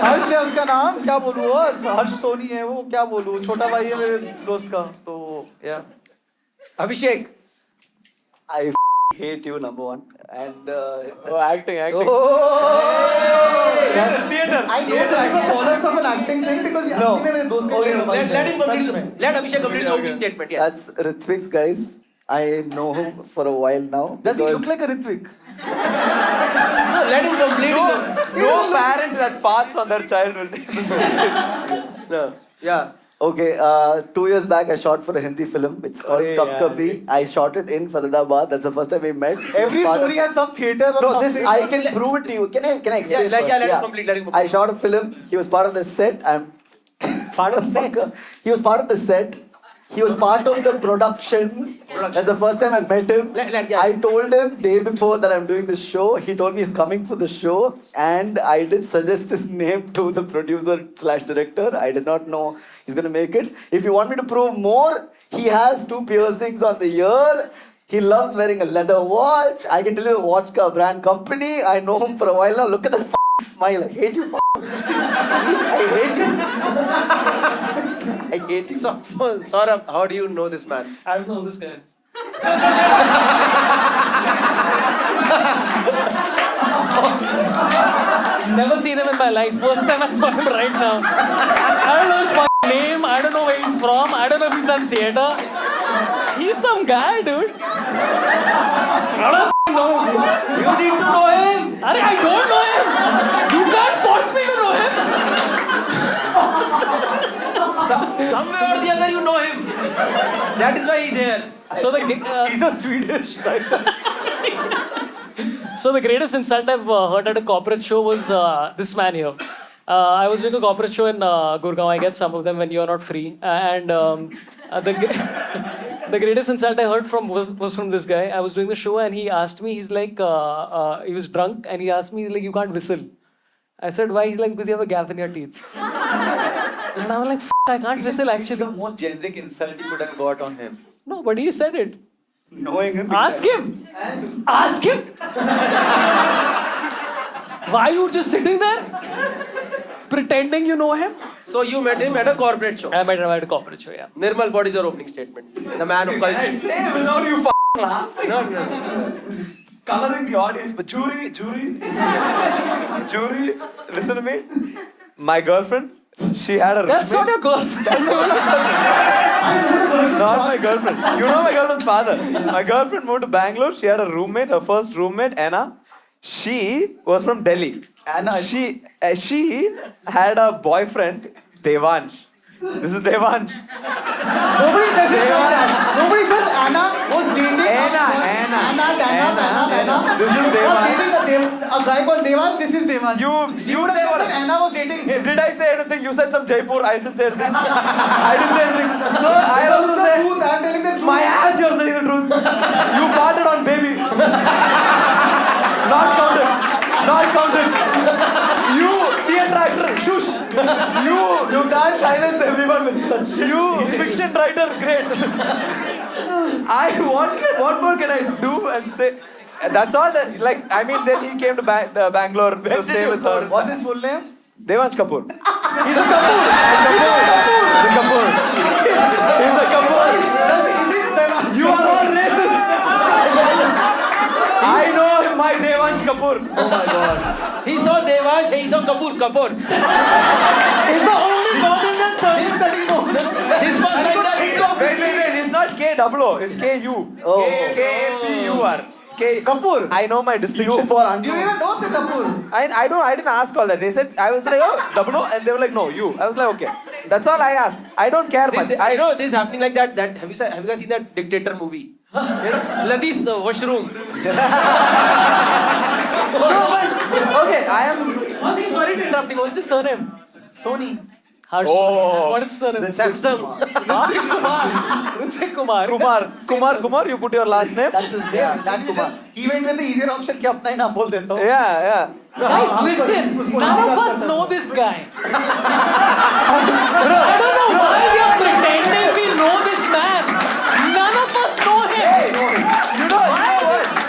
हर्ष है उसका नाम, क्या बोलूँ, हर्ष सोनी है वो, क्या बोलूँ, छोटा भाई है मेरे दोस्त का, तो yeah. Abhishek. I hate you, number one. And Oh, acting. That's Theater. I know this is a bonus of an acting thing because he asli में मेरे दोस्त का Okay, चेहरा let him सच complete. में. Let Abhishek complete his opening statement. Yes. that's Ritvik, guys. I know him for a while now. Does he because- look like a Ritvik? No, let him complete his own. No parent that farts on their child will. No. Yeah. Okay, 2 years back I shot for a Hindi film. It's called Arey Kab yaar. Kabhi. I shot it in Faridabad. That's the first time we met. Every Part of- story has some theater or No, something. this I can prove it to you. Can I explain? Yeah, it let first? him complete, let him complete. I shot a film. He was part of the set. I'm part of set. He was part of the set. He was part of the production. That's the first time I met him. Yeah. I told him day before that I'm doing this show. He told me he's coming for the show, and I did suggest his name to the producer/director. I did not know he's gonna make it. If you want me to prove more, he has 2 piercings on the ear. He loves wearing a leather watch. I can tell you the watch ka brand company. I know him for a while now. Look at that smile. I hate you. I hate him. I hate you. So, Saurabh, how do you know this man? I don't know this guy. Never seen him in my life. First time I saw him right now. I don't know his fucking name. I don't know where he's from. I don't know if he's done theater. He's some guy, dude. I don't know him. You need to know him. Arey, I don't know him. You can't force me to know him. Some way or the other, you know him. That is why he's here. So the He's a Swedish writer. So the greatest insult I've heard at a corporate show was this man here. I was doing a corporate show in Gurgaon. I get some of them when you're not free. The greatest insult I heard from was from this guy. I was doing the show and he asked me, he's like, he was drunk and he asked me, he's like, you can't whistle. I said, why? He's like, because you have a gap in your teeth. And I'm like, I can't whistle actually. The most generic insult you could have got on him. No, but he said it. Knowing him. Ask him. Ask him. Why you just sitting there? Pretending you know him? So you met him at a corporate show. I met him at a corporate show, yeah. Nirmal, what is your opening statement? The man of culture. Without you laughing. No. Coloring the audience, but jury, listen to me. My girlfriend, she had a That's not your girlfriend. Not my girlfriend. You know my girlfriend's father. My girlfriend moved to Bangalore. She had a roommate, her first roommate, Anna. She was from Delhi. Anna. She had a boyfriend, Devansh. This is Devansh. Nobody says it like that. Nobody says Anna was dating Anna. This is was Devansh. dating a guy called Devansh. This is Devansh. You would say have what? said Anna was dating him. Did I say anything? You said some Jaipur. I didn't say anything. I didn't say anything. So I This also is the say, truth. I'm telling the truth. my ass, you're saying the truth. You farted on baby. Not counted. Not counted. You, theatre actor, shush. You can't silence everyone with such shit. You, fiction writer, great. What more can I do and say? That's all. Then he came to Bangalore to stay with her. What's his full name? Devansh Kapoor. He's a Kapoor. He's a Kapoor. He's a Kapoor. You are all racist. I know my Devansh Kapoor. Oh my God. He saw Devansh, he saw Kapoor. He's the only North Indian surname that he knows. This was like that. Wait. It's not K-O-O. It's K-U. K-A-P-U-R. It's K. Kapoor. I know my distinction. For Do you even know it's a Kapoor? I didn't ask all that. They said, I was like, oh, double O, and they were like, no, you. I was like, okay. That's all I asked. I don't care much. I know this is happening like that. Have you guys seen that Dictator movie? You know, Ladis washroom. Okay, I am. Sorry to interrupt you. What's his surname? Tony. Harsh. Oh. What is his surname? Samsung. Hrithik Kumar. Kumar, you put your last name? That's his name. And you just, he went with the easier option कि अपना ही नाम बोल देता हूँ. Yeah. Guys, listen. None of us know this guy. I don't know why we are pretending we know this man. None of us know him. You know what?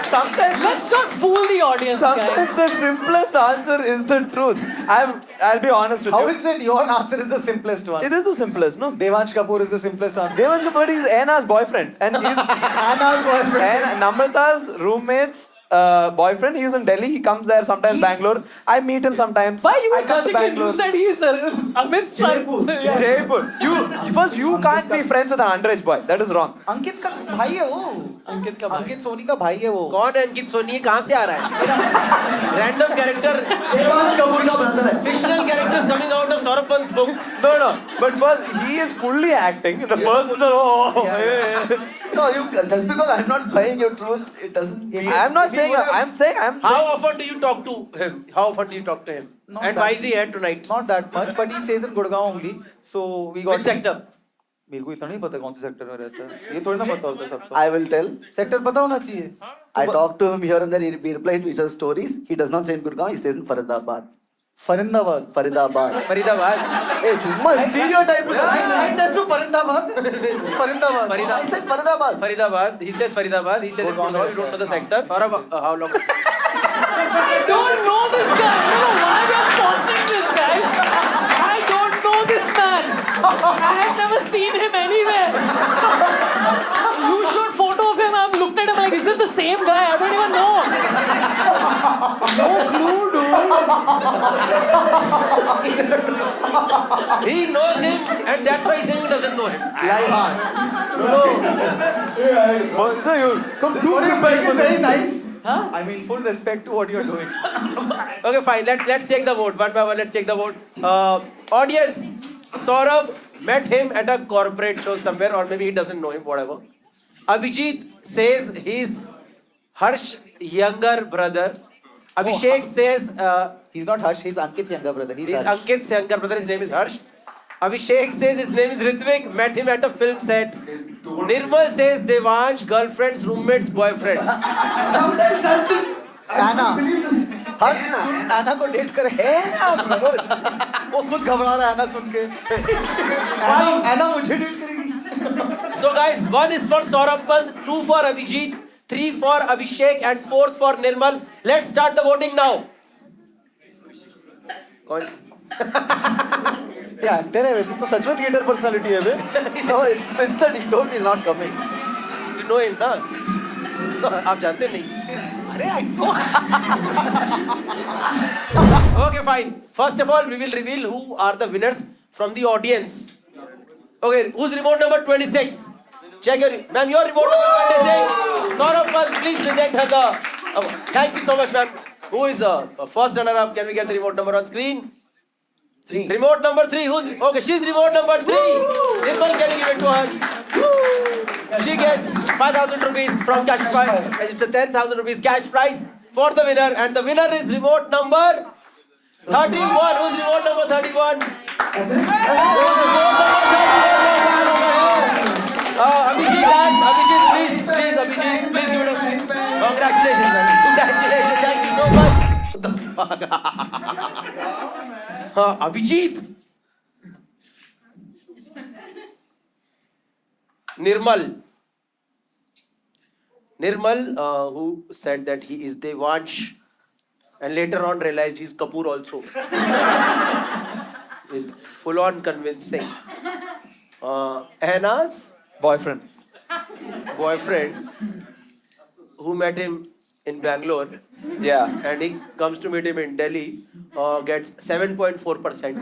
Sometimes Let's not fool the audience, Sometimes guys. the simplest answer is the truth. I'll be honest with How you. is it your answer is the simplest one? It is the simplest, no? Devansh Kapoor is the simplest answer. Devansh Kapoor is Anna's boyfriend, and he's Anna's boyfriend. and Namrata's roommate's boyfriend. He's in Delhi. He comes there sometimes. Bangalore. I meet him sometimes. Why you I were come to judging him? You Bangalore. said he is Amit's son. Yeah. Jaipur. You can't be friends with an underage boy. That is wrong. अंकित का भाई है वो. अंकित का भाई. अंकित सोनी का भाई है वो. कौन है अंकित सोनी? कहाँ से आ रहा है? Random character. Devansh Kapoor का brother है. Fictional characters coming out of Saurabh Pant's book. No. But first, he is fully acting. The first, No, you just because I'm not buying your truth, it doesn't. I'm not saying. I'm saying. How often do you talk to him? How often do you talk to him? Not And that- why is he here tonight? Not that much, but he stays in Gurgaon only. So we got. Which sector? मेरे को इतना नहीं पता कौन से sector में रहता है. ये थोड़ी ना पता होता है सबको. I will tell. सेक्टर पता होना चाहिए. I talk to him here and there. We reply to each other's stories. He does not stay in Gurgaon. He stays in Faridabad. Faridabad. Faridabad. Faridabad. Hey, chumma stereotype. Right next to Faridabad. It's Faridabad. I said Faridabad. Faridabad. He says Faridabad. He says in Gurgaon. You don't know the sector. Saurabh, how long? I don't know this guy. I don't know why we are forcing this, guys. I don't know this man. I have never seen him anywhere. You showed photo of him. I've looked at him like, is it the same guy? I don't even know. No clue, dude. He knows him, and that's why he's saying he doesn't know him. So you come do What you make is very nice. Huh? I mean, full respect to what you're doing. Okay, fine. Let's take the vote one by one. Let's take the vote. Audience, Saurabh met him at a corporate show somewhere, or maybe he doesn't know him. Whatever. Abhijit says he's Harsh younger brother. Abhishek says He's not Harsh. He's Ankit's younger brother. He's he's Harsh. Ankit's younger brother. His name is Harsh. Abhishek says his name is Ritvik. Met him at a film set. Nirmal says Devansh, girlfriend's roommate's boyfriend. Sometimes that's the. Anna. हर्ष एना को date करे. वो खुद घबरा रहा है एना सुन के. एना मुझे date करेगी. So guys, 1 is for Saurabh Pant, 2 for Abhijit, 3 for Abhishek, and 4th for Nirmal. Let's start the voting now. क्या एक्टर है बे? तू तो सच में थिएटर पर्सनालिटी है बे. No, it's Mr. He told me he's not coming. You know him, na? So, आप जानते नहीं. अरे I know. Okay, fine. First of all, we will reveal who are the winners from the audience. Okay, who's remote number 26? Check your, ma'am, your remote number 26. Saurabh Pant, please present her the. Thank you so much, ma'am. Who is the first runner-up? Can we get the remote number on screen? 3. Remote number 3. Who's okay? She's remote number 3. Nirmal, can you give it to her? She gets 5,000 rupees from Cashify. It's a 10,000 rupees cash prize for the winner, and the winner is remote number 31. Who's remote number 31? Abhijit, please, Abhijit, please give it up. Congratulations, man. Congratulations. Thank you so much. What the fuck? Abhijit. Nirmal, who said that he is Devansh and later on realized he's Kapoor also. With full-on convincing. Anna's Boyfriend. boyfriend, who met him in Bangalore, Yeah. and he comes to meet him in Delhi, gets 7.4%.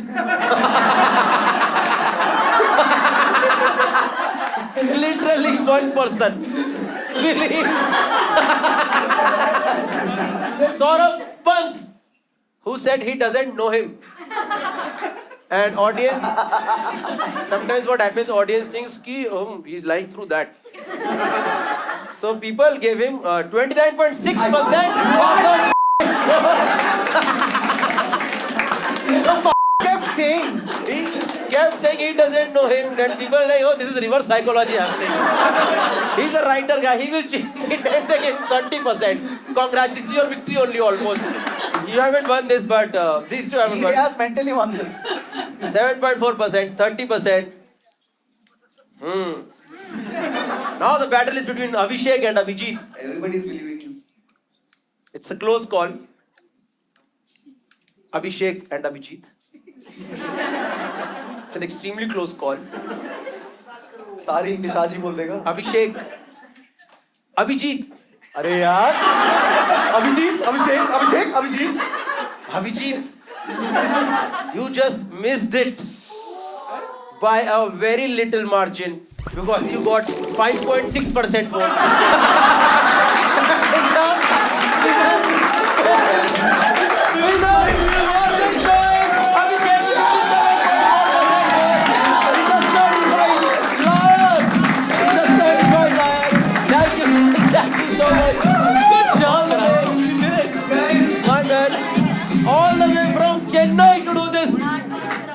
Literally one person believes Saurabh Pant, who said he doesn't know him. And audience, sometimes what happens, audience thinks ki, he's lying through that. So people gave him 29.6% of the Kept saying. He kept saying he doesn't know him, and people are like, oh, this is reverse psychology happening. He's a writer guy, he will cheat it and they give 30%. Congrats, this is your victory only almost. You haven't won this, but these two haven't He won. has mentally won this. 7.4%, 30%. Now the battle is between Abhishek and Abhijit. Everybody's believing you. It's a close call. Abhishek and Abhijit. It's an extremely close call. सारी English आज ही बोल देगा. Abhishek. Abhijit. अरे यार. अभिजीत, अभिषेक. Abhijit. You just missed it by a very little margin because you got 5.6% votes. Chennai to do this.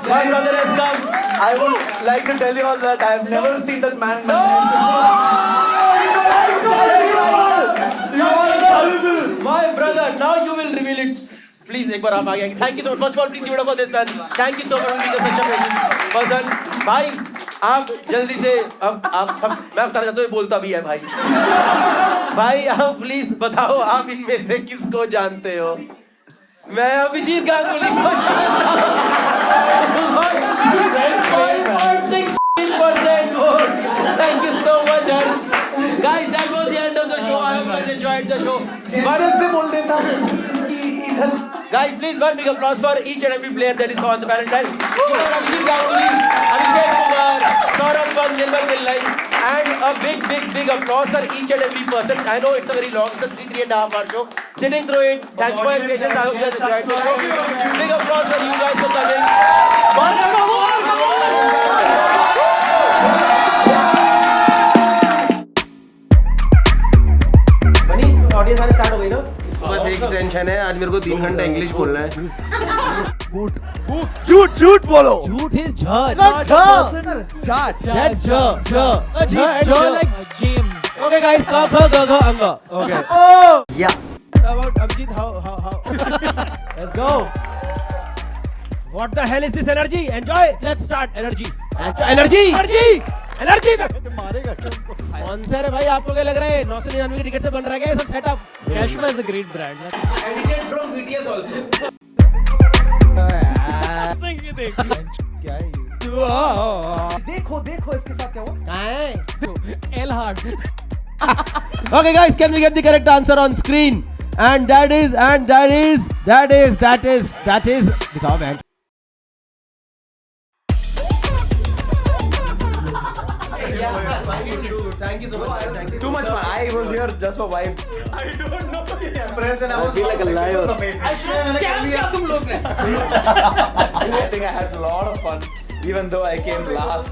My brother has come. I would like to tell you all that I have never seen that man. My brother, now you will reveal it. Please, एक बार आप आगे आएंगे. Thank you so much. First of all, please give it up for this man. Thank you so much for being such a patient person. भाई, आप जल्दी से अब आप सब मैं बताना चाहता हूँ बोलता भी है भाई. भाई आप प्लीज बताओ आप इनमें से किसको जानते हो? मैं अभिजीत गांगुली को जानता हूँ. 5.6% vote. Thank you so much, Harsh. Guys, that was the end of the show. I hope you guys enjoyed the show. से बोल देता हूँ कि इधर. Guys, please one big applause for each and every player that is on the panel. Abhijit Ganguly, Abhishek Kumar, Saurabh Pant, Nirmal Pillai, and a big applause for each and every person. I know it's a very long, it's a 3.5 hour show. Sitting through it, thank you for your patience. I hope you guys enjoyed the show. Big applause for you guys for coming. बनी audience वाले start हो गई ना. बस एक tension है, आज मेरे को 3 घंटा इंग्लिश बोलना है. झूठ बोलो. Shoot his judge. That's like James. Okay, guys, go. Okay. Yeah. About Abhijit, how? Let's go. What the hell is this energy? Enjoy. Let's start. Energy. मारेगा क्या उनको? Sponsor है भाई, आपको क्या लग रहा है? 999 की टिकट से बन रहा है क्या ये सब setup? Kashmir is a great brand. Edited from BTS also. क्या है ये? देखो इसके साथ क्या हुआ? कहाँ है? L hard. Okay, guys, can we get the correct answer on screen? And that is. दिखाओ man. Thank you so much. Thank you. Too much fun. I was here just for vibes. I feel like a liar. Scam क्या तुम लोग ने? I think I had a lot of fun, even though I came last.